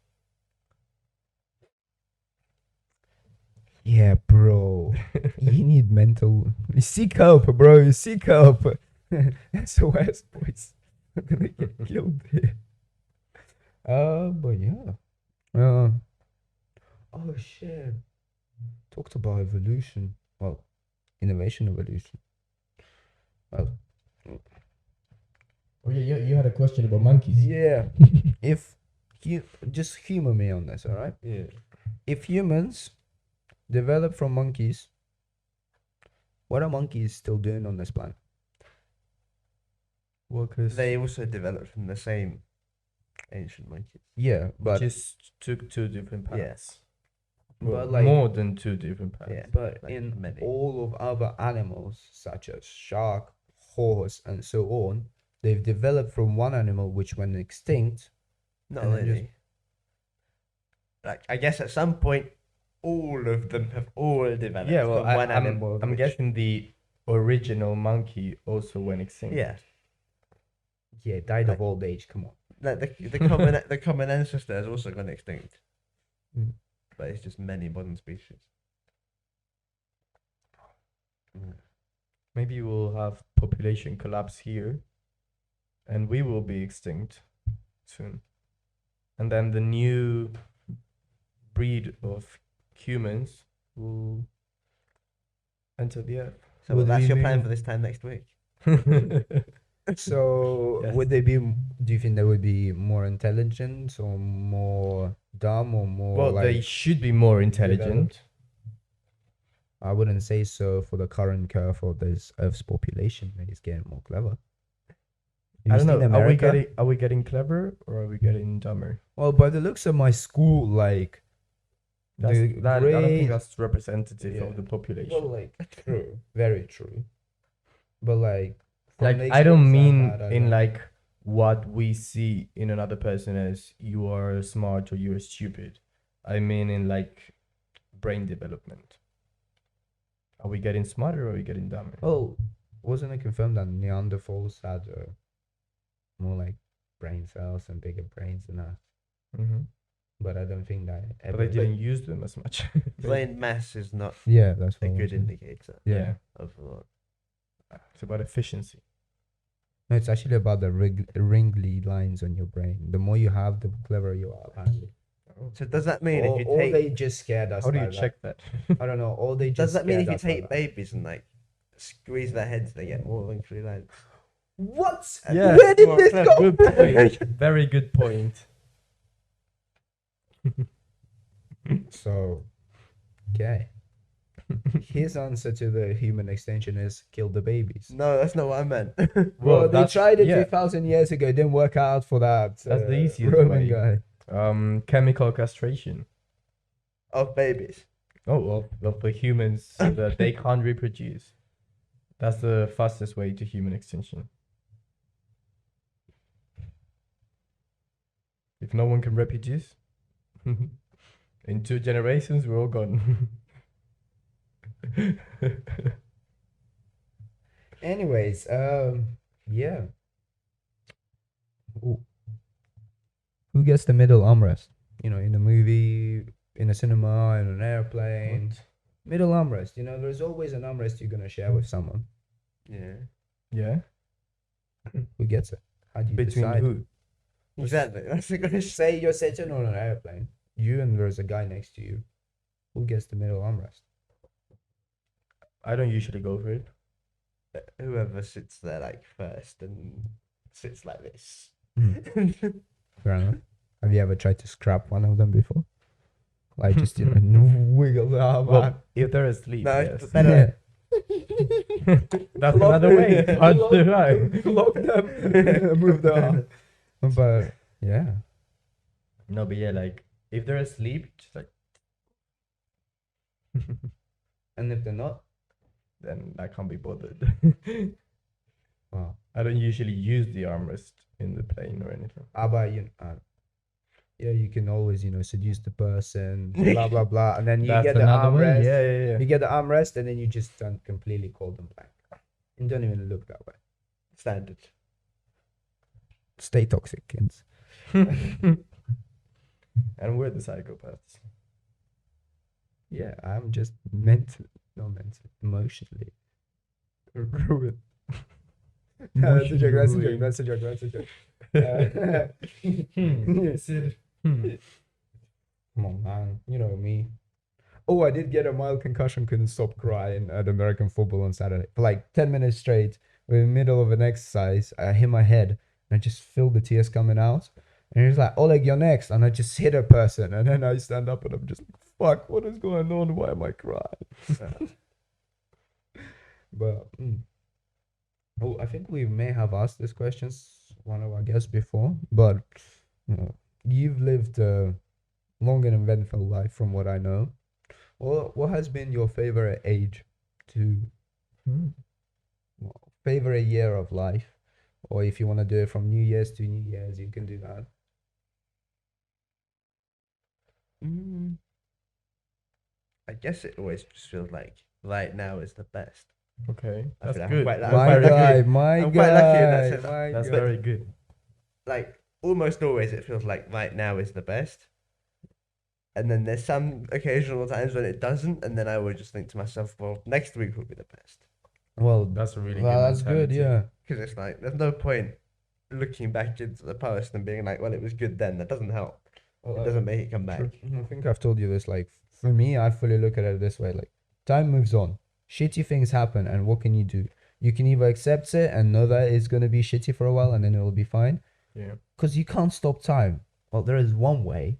Yeah, bro. You need mental. You seek help, bro. You seek help. SOS, boys. I'm gonna get killed here. But yeah. Oh shit. Talked about evolution. Well, innovation evolution. Well, Oh yeah, you had a question about monkeys. yeah. If just humor me on this, all right? Yeah. If humans develop from monkeys, what are monkeys still doing on this planet? Well, because They also developed from the same ancient monkeys. Yeah, but just took two different Yeah. paths. Well, But, like- more than two different paths. Yeah. but like in many. all of other animals, such as shark, horse, and so on, they've developed from one animal which went extinct. Not and then really. Like I guess at some point, all of them have all developed Yeah, well, from one animal. I'm which- guessing the original monkey also went extinct. Yeah. Yeah, died Like- of old age. Come on. Like the common the common ancestor has also gone extinct. Mm. But it's just many modern species. Maybe we'll have population collapse here, and we will be extinct soon. And then the new breed of humans will enter the earth. So Would that's we your plan mean- for this time next week. So Yes. would they be? Do you think they would be more intelligent or more dumb or more? Well, they like, should be more intelligent. I wouldn't say so for the current curve of this Earth's population. It's getting more clever. I don't know. Seen Are we America? getting clever or are we getting dumber? Well, by the looks of my school, like That's, the I don't think grade- that's representative Yeah. of the population. well, like true, very true. But like, from Like the I don't experience mean had, I in don't- like what we see in another person as you are smart or you're stupid. I mean in like brain development. Are we getting smarter or are we getting dumber? Well, wasn't it confirmed that Neanderthals had more like brain cells and bigger brains than us? Mm-hmm. But I don't think that But they didn't use them as much. Brain mass is not Yeah, that's a what I'm good saying. indicator Yeah. of what. It's about efficiency. No, it's actually about the wrinkly lines on your brain. The more you have, the cleverer you are. Apparently. So does that mean Or, if you or take they just scared us. How do you like that. check that? I don't know. Or they just does that mean if scared you us take like that. babies and like squeeze their heads, they get more wrinkly lines? What? Yeah, Where did well, this no, go? Good point. Very good point. So, okay. His answer to the human extinction is kill the babies. No, that's not what I meant. Well, they that's- tried it yeah. 2,000 years ago. It didn't work out for that. That's the easiest Roman way. guy. Chemical castration. Of babies. Oh, of the humans so that they can't reproduce. That's the fastest way to human extinction. If no one can reproduce, in 2 generations we're all gone. Anyways, yeah. Ooh. Who gets the middle armrest? You know, in a movie, in a cinema, in an airplane. Middle armrest. You know, there's always an armrest you're gonna share with someone. Yeah. Yeah. Who gets it? How do you Between decide? who? Exactly. That's a good Say you're sitting on an airplane, you and there's a guy next to you. Who gets the middle armrest? I don't usually go for it. Whoever sits there like first and sits like this. Fair enough. Have you ever tried to scrap one of them before? Like just you know, wiggle the arm Well, out. if they're asleep, No, yes. it's better. That's Lock another way. them. Punch the Lock- right. Lock them. Move the arm. But yeah. No, but yeah, like if they're asleep, just like And if they're not, then I can't be bothered. wow. I don't usually use the armrest in the plane or anything. How about you? Yeah, you can always, you know, seduce the person, blah blah blah, and then you That's get the another way. armrest. Yeah. You get the armrest, and then you just turn completely cold and blank. And don't even look that way. Standard. Stay toxic, kids. And we're the psychopaths. Yeah, I'm just emotionally ruined. No, that's a joke. That's a joke. That's a joke. That's a joke. Come on, man. You know me. Oh, I did get a mild concussion. Couldn't stop crying at American football on Saturday for like 10 minutes straight. We're in the middle of an exercise. I hit my head and I just feel the tears coming out. And he's like, Oleg, you're next. And I just hit a person. And then I stand up and I'm just like, fuck, what is going on? Why am I crying? But, oh, I think we may have asked these questions one of our guests before. But, you know, you've lived a long and eventful life from what I know. What has been your favorite age to favorite year of life? Or if you want to do it from New Year's to New Year's, you can do that. I guess it always just feels like right now is the best. Okay, I that's feel like good. I'm That's My very guy, good. my I'm quite lucky in that guy, sense. my That's guy. very good. Like almost always, it feels like right now is the best. And then there's some occasional times when it doesn't, and then I would just think to myself, well, next week will be the best. Well, That's a really well, good that's good, mentality. yeah. Because it's like there's no point looking back into the past and being like, well, it was good then. That doesn't help. It doesn't make it come back. I think I've told you this. Like, for me, I fully look at it this way. Like, time moves on. Shitty things happen, and what can you do? You can either accept it and know that it's going to be shitty for a while and then it will be fine. Yeah. Because you can't stop time. Well, there is one way.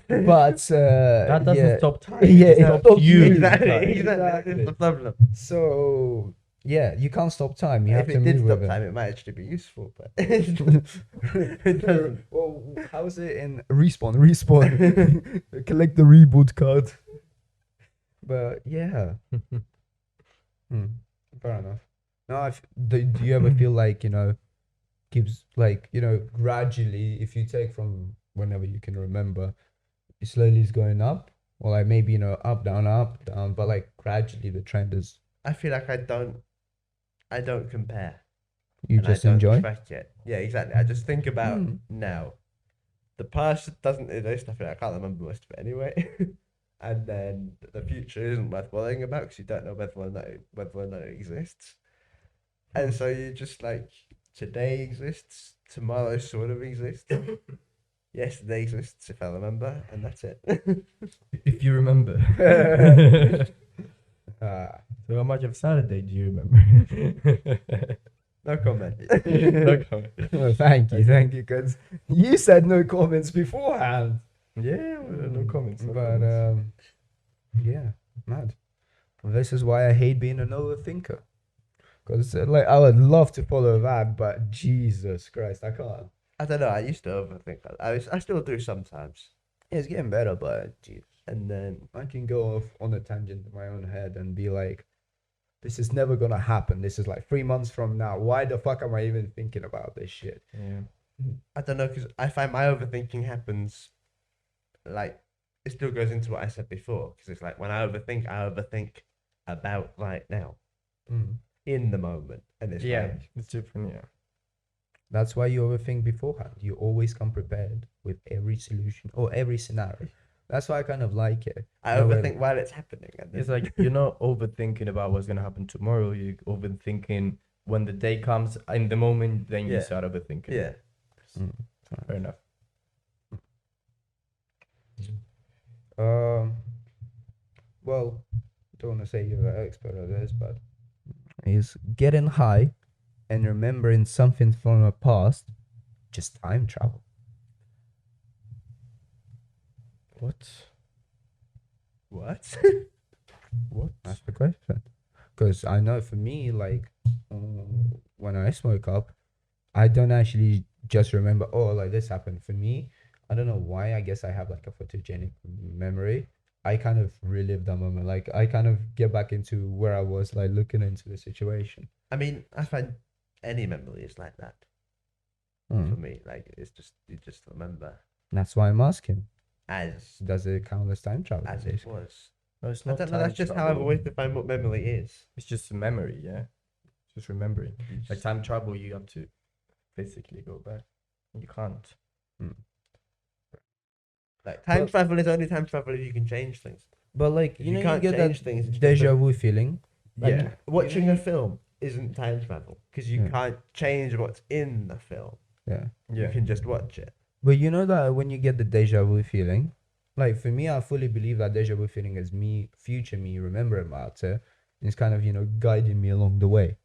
But, That doesn't yeah. stop time. Yeah, it it stops stops you. you. Exactly. Exactly. That's the problem. So, yeah, you can't stop time. You If have it to did move stop with time, it. it might actually be useful, but it doesn't. Well, how's it in respawn? Collect the reboot card. But yeah, fair enough. No, do you ever feel like, you know, keeps like, you know, gradually, if you take from whenever you can remember, it slowly is going up, or like maybe, you know, up, down, but like gradually the trend is I feel like I don't compare. you and just I don't enjoy. track it. Yeah, exactly. I just think about Hmm. now. The past doesn't exist. I feel like I can't remember most of it anyway. And then the future isn't worth worrying about because you don't know whether or not it exists. And so you just like today exists, tomorrow sort of exists, yesterday exists if I remember, and that's it. If you remember. Ah. So how much of Saturday do you remember? No comment. No comment. Well, thank you, because you said no comments beforehand. Yeah, no comments. No But comments. yeah, mad. This is why I hate being an overthinker. Because like I would love to follow that, but Jesus Christ, I can't. I don't know. I used to overthink. I still do sometimes. Yeah, it's getting better, but geez, And then I can go off on a tangent in my own head and be like, this is never gonna happen. This is like 3 months from now. Why the fuck am I even thinking about this shit? Yeah. I don't know because I find my overthinking happens like it still goes into what I said before because it's like when I overthink about right now in the moment, and it's Yeah, like, it's different. Yeah. That's why you overthink beforehand. You always come prepared with every solution or every scenario. That's why I kind of like it. I No way. overthink while it's happening. And It's like you're not overthinking about what's gonna happen tomorrow. You're overthinking when the day comes. In the moment, then you Yeah. start overthinking. yeah, Fair enough. Well, don't want to say you're an expert at this, but is getting high and remembering something from the past just time travel? What? what? What? That's the question. Because I know for me, like when I smoke up, I don't actually just remember, oh, like this happened. For me, I don't know why. I guess I have like a photogenic memory. I kind of relive that moment. Like I kind of get back into where I was, like looking into the situation. I mean, I find any memory is like that for me. Like it's just you just remember That's why I'm asking. as Does it count as time travel? as it was. No, it's I not. don't know. time That's just how I've travel. always defined what memory is. It's just a memory. Yeah. Just remembering. Like time travel, you have to physically go back. You can't. Like time But- travel is only time travel if you can change things. But like If you know, you can't you get change that things, it's deja vu feeling. Like, Yeah. watching know- a film isn't time travel because you Yeah. can't change what's in the film. Yeah. You Yeah. can just watch it. But you know that when you get the deja vu feeling, like for me, I fully believe that deja vu feeling is me, future me, remembering about it. It's kind of, you know, guiding me along the way.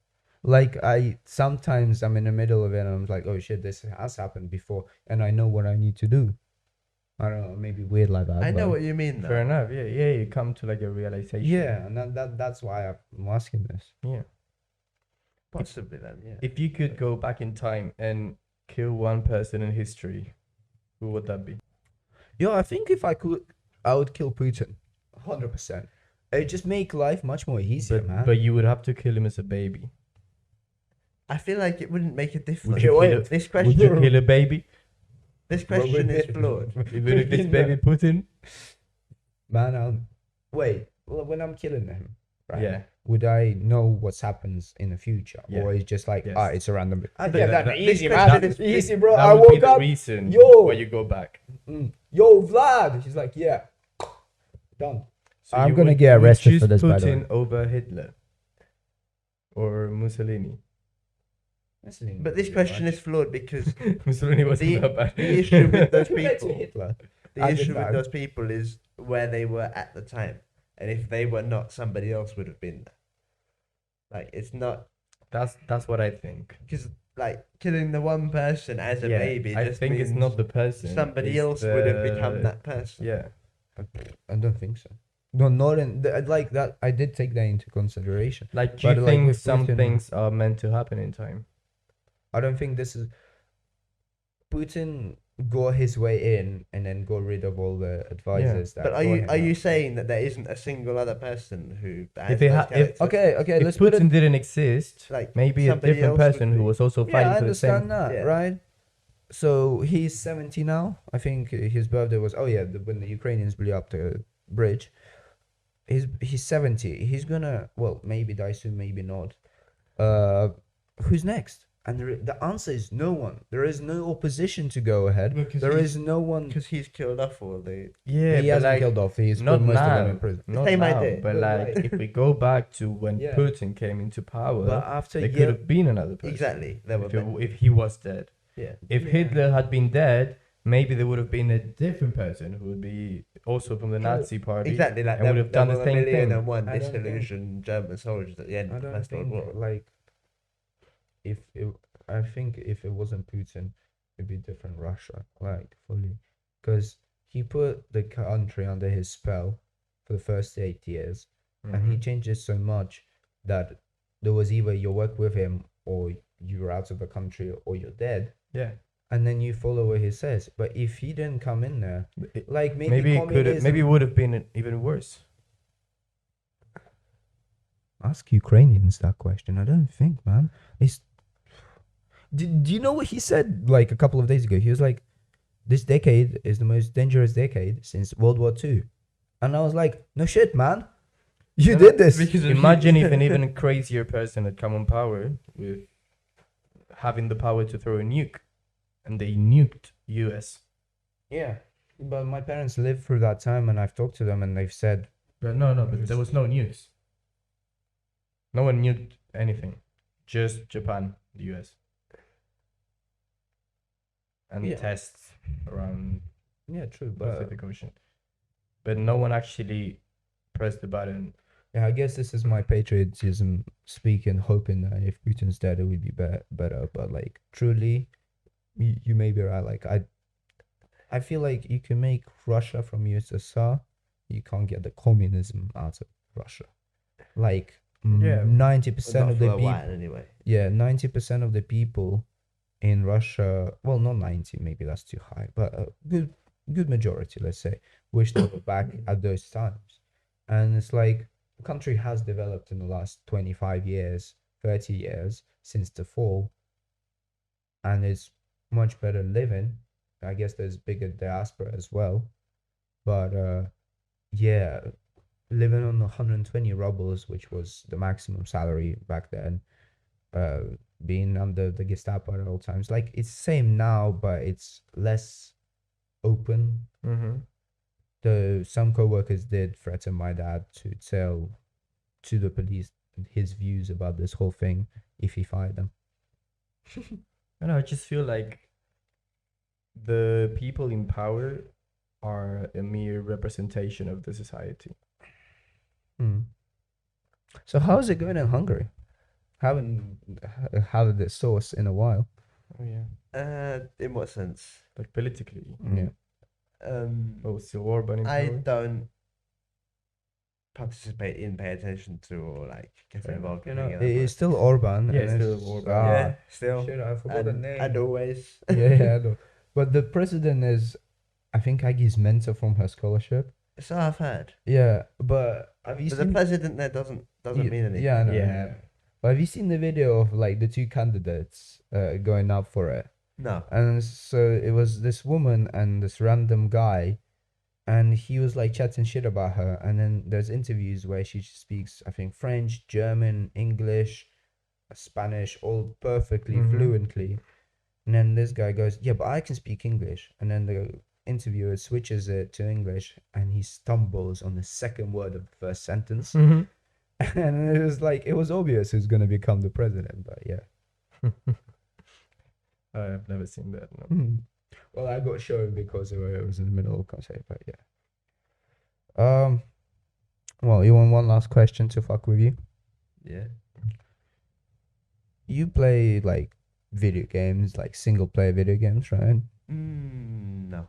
Like I sometimes I'm in the middle of it and I'm like, oh shit, this has happened before, and I know what I need to do. I don't know, maybe weird like that. I know but what you mean, Fair though. enough. Yeah, yeah. You come to like a realization. yeah, and that's why I'm asking this. Yeah. Possibly then, yeah. If you could go back in time and kill one person in history, who would that be? Yo, I think if I could, I would kill Putin, 100%. It just make life much more easier, man. But you would have to kill him as a baby. I feel like it wouldn't make a difference. Would you wait, kill This a, would you question, kill a baby? this question is flawed. Even if it's baby Putin? Man, well, when I'm killing him, right? Yeah. Would I know what happens in the future, Yeah. or is just like, Yes. it's a random? I Yeah, don't- that that- easy, this man. question is- Easy, bro. That I would be woke the up. reason Yo. why you go back. Yo, Vlad. He's like, yeah, done. So I'm you gonna would- get you would arrested choose for this, by the way. Putin over Hitler or Mussolini. But this question is flawed because Mussolini wasn't The- that bad. the issue with those Compared to people- Hitler. the At the issue with time. those people is where they were at the time. And if they were not, somebody else would have been there. Like, it's not... That's what I think. Because, like, killing the one person as a Yeah, baby I just think it's means not the person. somebody it's else would have become the- that person. Yeah. I don't think so. No, not in like that. I did take that into consideration. Like, do you But, like, think with some Putin- things are meant to happen in time? I don't think this is Putin got his way in and then got rid of all the advisors. That But are got you him are you out. saying that there isn't a single other person who has If they those ha- if- characteristics? Okay, If let's put Putin it. didn't exist, Like, maybe a somebody different else would person be- who was also Yeah, fighting I for the same. understand that, Yeah. right? So he's 70 now. I think his birthday was when the Ukrainians blew up the bridge. He's 70. He's gonna maybe die soon, maybe not. Who's next? And the answer is no one. There is no opposition to go ahead. Because There he's- is no one. because he's killed off all the... Yeah, He but hasn't like, killed off. He's not put most of them now. in prison. Not Same now, idea. but But, like like- if we go back to when Yeah. Putin came into power, But after there could year, have been another person. Exactly. There were... If he was dead. Yeah. If Yeah. Hitler had been dead, maybe there would have been a different person who would be also from the True. Nazi party. Exactly. Like, and would have done the were same a million thing. and one I don't think- disillusioned German soldiers at the end I of the don't First World think War. like I think if it wasn't Putin, it'd be different Russia, like fully, because he put the country under his spell for the first 8 years, and he Mhm. changed it so much that there was either you work with him or you're out of the country or you're dead, Yeah. and then you follow what he says. But if he didn't come in there, like Maybe it could have, maybe it would have been even worse. ask Ukrainians that question. I don't think, man. Do you know what he said like a couple of days ago? He was like, "This decade is the most dangerous decade since World War II," and I was like, "No shit, man, you No, did this." because- Imagine if an even crazier person had come on power with having the power to throw a nuke, and they nuked US. Yeah, but my parents lived through that time, and I've talked to them, and they've said, But but there was no nukes. No one nuked anything, just Japan, the US, and Yeah. tests around "Yeah, true," the but Pacific Ocean. But no one actually pressed the button. yeah, I guess this is my patriotism speaking, hoping that if Putin's dead, it would be better. But like, truly, you may be right. Like, I feel like you can make Russia from USSR, you can't get the communism out of Russia. Like, Yeah. 90% Not of for the a people, while, anyway. 90% of the people in Russia, well, not 90, maybe that's too high, but a good majority, let's say, wish they were back at those times. And it's like the country has developed in the last 25 years, 30 years since the fall, and it's much better living. I guess there's bigger diaspora as well, but yeah, living on 120 rubles, which was the maximum salary back then, being under the Gestapo at all times, like it's same now, but it's less open. Mm-hmm. Some co-workers did threaten my dad to tell to the police his views about this whole thing if he fired them. I know. I just feel like the people in power are a mere representation of the society. So how is it going in Hungary? Haven't had the source in a while. Oh yeah. In what sense? Like politically. Yeah. Oh, still Orban in I power? don't participate in, pay attention to, or like get Fair involved You in know, any of that it's politics. still Orban. Yeah, and it's still it's- Orban. Yeah, still. Shit, I forgot the name. And always. Yeah, I know. But the president is, I think, Aggie's mentor from her scholarship. So I've heard. Yeah, but have you But the seen? president there doesn't mean anything. Yeah, I know. Yeah. But have you seen the video of like the two candidates going up for it? No. And so it was this woman and this random guy, and he was like chatting shit about her. And then there's interviews where she speaks, I think, French, German, English, Spanish, all perfectly Mhm. fluently. And then this guy goes, "Yeah, but I can speak English." And then the interviewer switches it to English, and he stumbles on the second word of the first sentence. Mm-hmm. And it was like, it was obvious who's gonna become the president. But yeah. I have never seen that. No. Well, I got shown because it was in the middle of the concert, but yeah. Well, you want one last question to fuck with you? Yeah. You play like video games, like single player video games, right? No.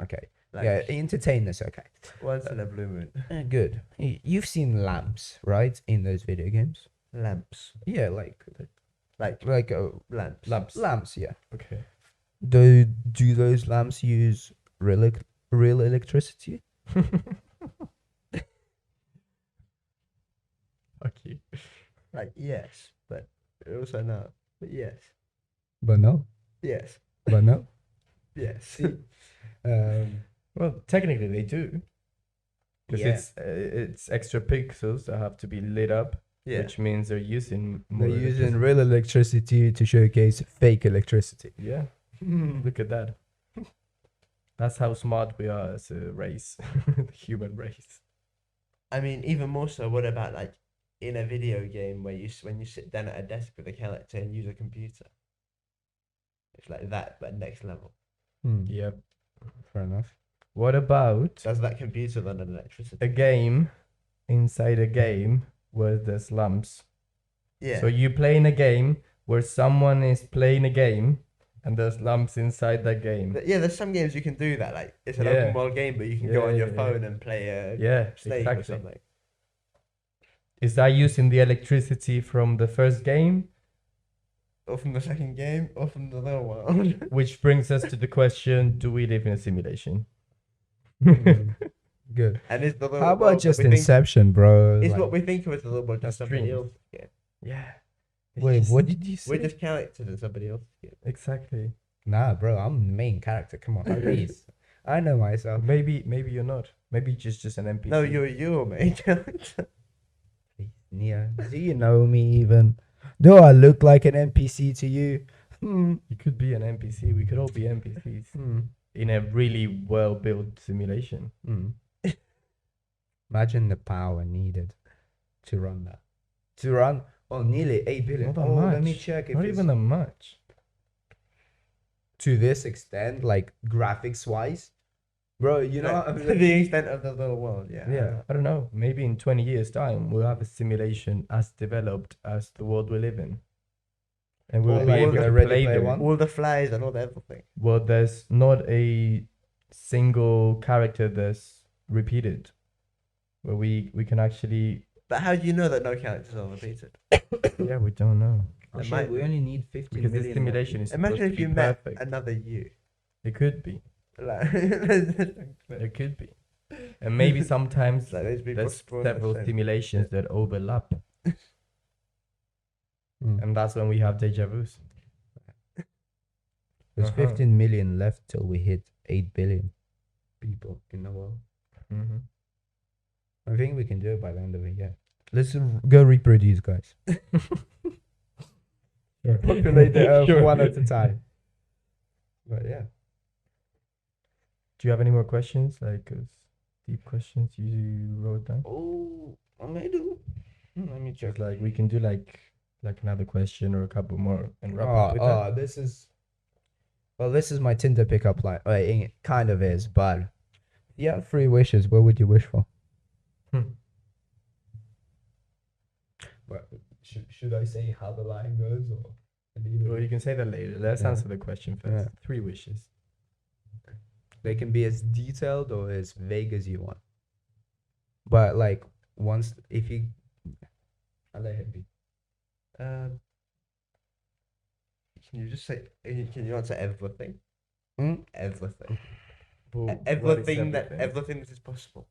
Okay. Like, Yeah, entertainers, okay. once in a blue moon. Good. You've seen lamps, right, in those video games? Lamps. Yeah, Like like lamps. lamps, yeah. Okay. Do those lamps use real electricity? Okay. Like, yes, but also no. But yes. But no. Yes. But no. Yes. Well, technically they do. Because Yeah. it's extra pixels that have to be lit up, Yeah. which means they're using They're more using electricity. real electricity to showcase fake electricity. Yeah. Look at that. That's how smart we are as a race, the human race. I mean, even more so, what about like in a video game where when you sit down at a desk with a character and use a computer? It's like that, but next level. Yeah. Fair enough. What about Does that computer run on electricity? a game inside a game where there's lamps? Yeah. So you play in a game where someone is playing a game and there's lamps inside that game. Yeah, there's some games you can do that. Like it's an Yeah. open world game, but you can go Yeah, on your yeah, phone and play a Yeah, Snake or exactly. something. Is that using the electricity from the first game? Or from the second game, or from the other one. Which brings us to the question, do we live in a simulation? Good. And is the How about just Inception, bro? Is Like- what we think of as the little world just That's somebody dreams. else? Yeah. Yeah. Wait, what did you say? We're just characters in somebody else. Yeah. Exactly. Nah, bro, I'm the main character. Come on, please. I know myself. Maybe you're not. Maybe you're just an NPC. No, you're main character. Please, Neo, do you know me even? Do I look like an NPC to you? You could be an NPC. We could all be NPCs in a really well-built simulation. Imagine the power needed to run that. To run nearly 8 billion. Not that Let me much. check if Not it's even that much. to this extent, like graphics wise. Bro, you know, Like, to the extent of the little world, yeah. Yeah, I don't know. Maybe in 20 years' time, we'll have a simulation as developed as the world we live in. And we'll Or be like able a to Ready play Player them. One? All the flies and all the everything. Well, there's not a single character that's repeated. Where we can actually... But how do you know that no characters are repeated? Yeah, we don't know. Oh, It shit, might we be. only need 15 Because the million simulation is Imagine supposed if to you be met perfect. another you. It could be. Like, It could be. And maybe sometimes like those people there's spawn the several same. simulations that overlap. Mm. And that's when we have deja vus. There's Uh-huh. 15 million left till we hit 8 billion people in the world. Mm-hmm. I think we can do it by the end of the year. Let's go reproduce, guys. Populate the earth Sure. one at a time. But yeah. Do you have any more questions? Like deep questions you wrote down? Oh, I may do. Let me check. Just like we can do like another question or a couple more and wrap up with that. This is. Well, this is my Tinder pickup line. It kind of is, but yeah, 3 wishes. What would you wish for? Hmm. But should I say how the line goes or leave it? Well, you can say that later. Let's Yeah. answer the question first. Yeah. 3 wishes. They can be as detailed or as vague as you want. But like once if you I'll let him be. Can you just say? Can you answer everything? Mm? Everything. Well, what is Everything that is possible.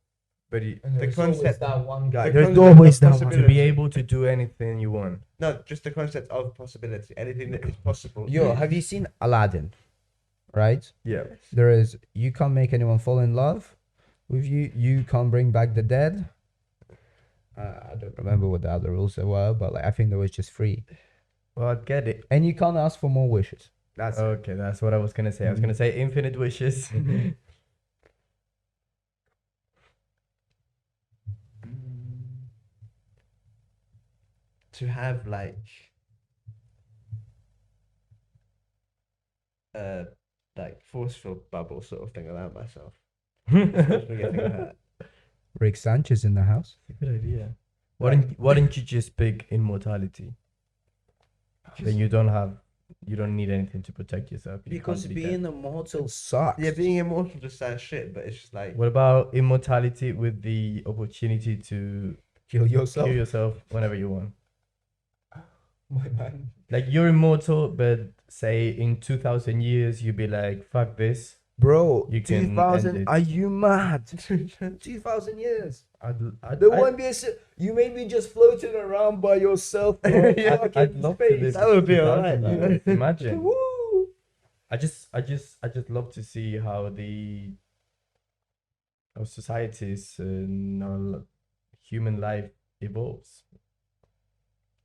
But you, The concept- that one guy. the There's concept always of that one. to possibility. be able to do anything you want. No, just the concept of possibility. Anything that is possible. Yo, is- have you seen Aladdin? Right? Yeah. There is you can't make anyone fall in love with you. You can't bring back the dead. I don't remember what the other rules were, but like I think there was just 3. Well, I'd get it. And you can't ask for more wishes. That's Okay, that's what I was gonna say. I was gonna say infinite wishes. Mm, to have like force field bubble sort of thing around myself. Stops me getting hurt. Rick Sanchez in the house. Good idea. Why didn't you just pick immortality? Then you don't need anything to protect yourself. You Because can't be being dead. immortal sucks. Yeah, being immortal just sounds shit, but it's just like What about immortality with the opportunity to kill yourself. kill yourself whenever you want? My man. Like you're immortal, but say in 2,000 years you'd be like, fuck this. Bro, You can end 2000. it. Are you mad? 2000 years. I'd, There won't be you may be just floating around by yourself. bro, Yeah, fucking I'd love to space. live. That would be 2000 alright, though. years. Imagine. Woo! I just love to see how our societies and our human life evolves.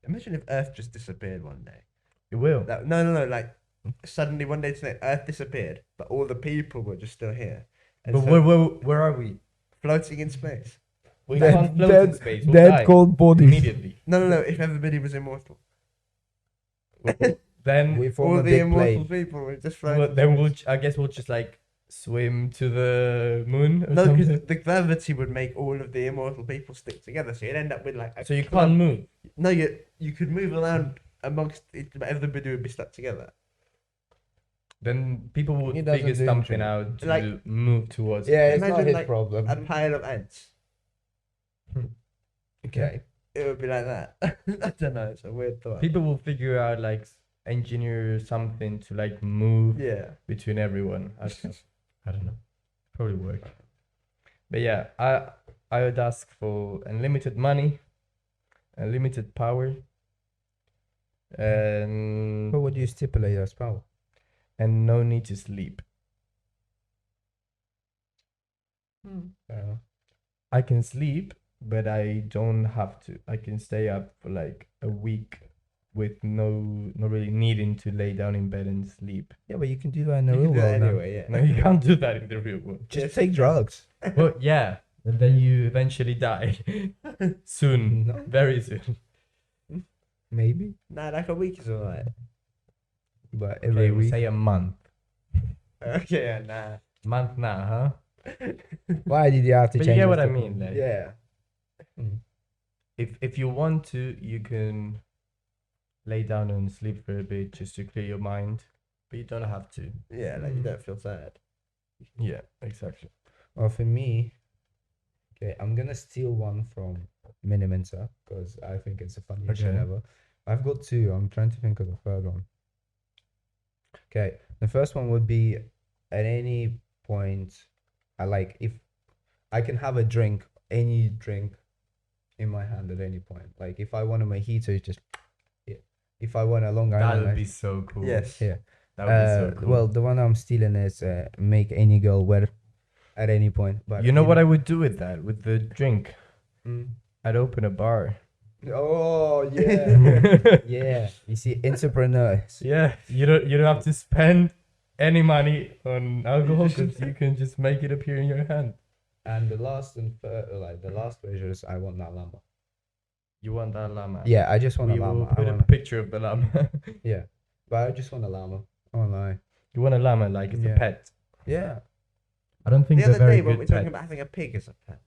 imagine if Earth just disappeared one day. It will. No, like suddenly one day today Earth disappeared, but all the people were just still here. And But so where are we? floating in space. We Dead- can't float in dead- space. We'll Dead die cold bodies. immediately. No, if everybody was immortal. Then We form All a the big immortal plane. people were just well, floating. then I guess we'll just like swim to the moon. Or No, because something. the gravity would make all of the immortal people stick together, so you'd end up with like. A So you clump. can't move. No, you could move around amongst it, but everybody would be stuck together. Then people would He doesn't figure do something anything. out to Like- move towards. Yeah, it. it's not Imagine, his like, problem. A pile of ants. Okay. It would be like that. I don't know. It's a weird thought. People will figure out like engineer something to like move Yeah. between everyone. I don't know. Probably work. But yeah, I would ask for unlimited money, unlimited power, and What would you stipulate as power? no need to sleep. I can sleep, but I don't have to. I can stay up for like a week with not really needing to lay down in bed and sleep. Yeah, but you can do that in the You real can do that world. now. anyway, yeah. No, you can't do that in the real world. Just take drugs. Well, yeah, and then you eventually die soon, No. very soon. Maybe. Nah, like a week is alright. But Okay, every we'll week. say a month. Okay, yeah, nah. Month now, huh? Why did you have to But you change get it what I to- mean, like- Yeah. If you want to, you can lay down and sleep for a bit just to clear your mind, but you don't have to. Yeah, like you don't feel sad. Yeah, exactly. Well, for me, okay, I'm gonna steal one from Miniminter because I think it's the funniest shit Okay. ever. I've got 2. I'm trying to think of the third one. Okay, the first one would be at any point, I like if I can have a drink, any drink, in my hand at any point. Like if I want a mojito, it's just yeah. If I want a Long That Island, would be Iced- so cool. Yes. yeah. That would be so cool. Well, the one I'm stealing is make any girl wet at any point. But you know what I would do with that? With the drink, Mm. I'd open a bar. Oh yeah, yeah. You see, entrepreneurs. Yeah, you don't have to spend any money on alcohol because you can just make it appear in your hand. And the last the last measure is I want that llama. You want that llama? Yeah, I just want We a will llama. I put a wanna, picture of the llama. yeah, but I just want a llama. Oh no. You want a llama like it's Yeah. a pet. Yeah. I don't think The they're other very day when we good were talking pets. about having a pig as a pet.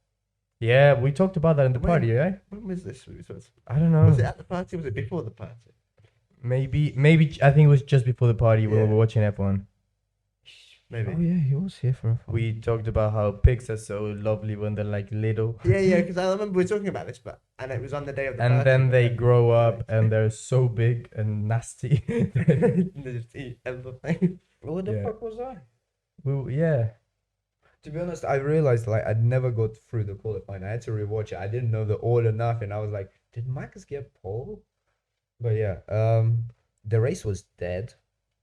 Yeah, we talked about that in the When? party, right? When was this? Was I don't know. it at the party? Or was it before the party? Maybe I think it was just before the party when we Yeah. were watching F1. Maybe. Oh yeah, he was here for a while. We talked about how pigs are so lovely when they're like little. Yeah, because I remember we were talking about this, and it was on the day of the And party. then but they grow up and they're so big and nasty. they just eat everything. What the fuck was I? Yeah. To be honest, I realized like I'd never got through the qualifying. I had to rewatch it. I didn't know the order, nothing. I was like, did Max get pole? But yeah, the race was dead.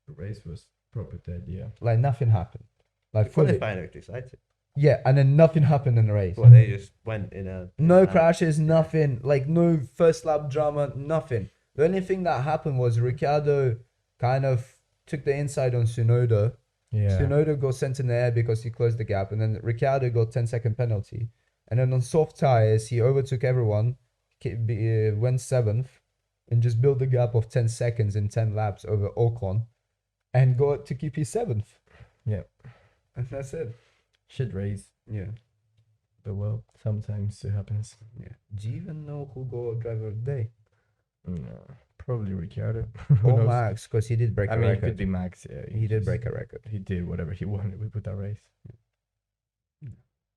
The race was proper dead, yeah. Like nothing happened. The Like fully. qualifying looked exciting. Yeah, and then nothing happened in the race. Well, they just went in a No in a- crashes, nothing. Like no first lap drama, nothing. The only thing that happened was Ricciardo kind of took the inside on Tsunoda. Yeah. Tsunoda got sent in the air because he closed the gap, and then Ricciardo got 10-second penalty. And then on soft tires, he overtook everyone, went seventh, and just built a gap of 10 seconds in 10 laps over Ocon, and got to keep his seventh. Yeah. And that's it. Shit race. Yeah. But well, sometimes it happens. Yeah. Do you even know who got driver of the day? No, probably Ricciardo. Who Or knows? Max, because he did break I a mean, it record. could be Max. Yeah, He did just- break a record. He did whatever he wanted with that race.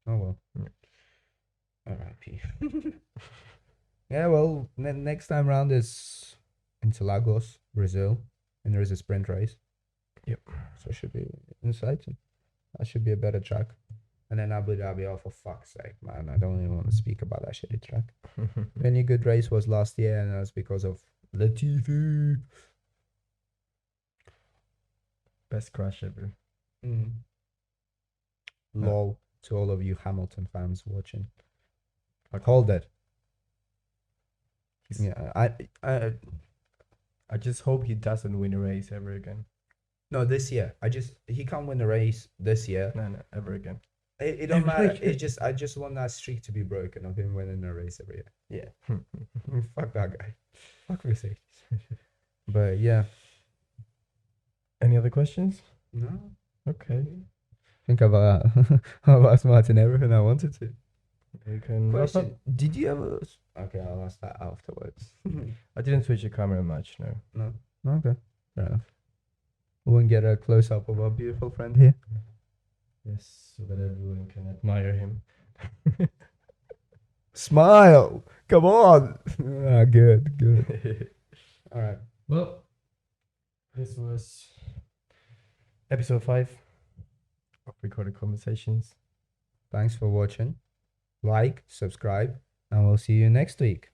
Oh well. Yeah. R.I.P. Yeah, well, next time round is Interlagos, Brazil, and there is a sprint race. Yep. So it should be exciting. That should be a better track. And then Abu Dhabi, oh for fuck's sake, man! I don't even want to speak about that shitty track. The only good race was last year, and that's because of Latifi. Best crash ever. Lol to all of you Hamilton fans watching. Fuck. Hold it. He's- Yeah, I just hope he doesn't win a race ever again. no, this year. He can't win the race this year. No, ever again. It don't matter. I just want that streak to be broken of him winning a race every year. Yeah. Fuck that guy. Fuck Mercedes. But yeah. Any other questions? No. Okay. I think I've asked Martin everything I wanted to. You can wrap up. Question. Did you ever Okay, I'll ask that afterwards. I didn't switch the camera much, no. No? Okay. Fair enough. We won't get a close up of our beautiful friend here. Yes, so that everyone can admire him. Smile! Come on! Good. Alright. Well, this was episode 5 of Recorded Conversations. Thanks for watching. Like, subscribe, and we'll see you next week.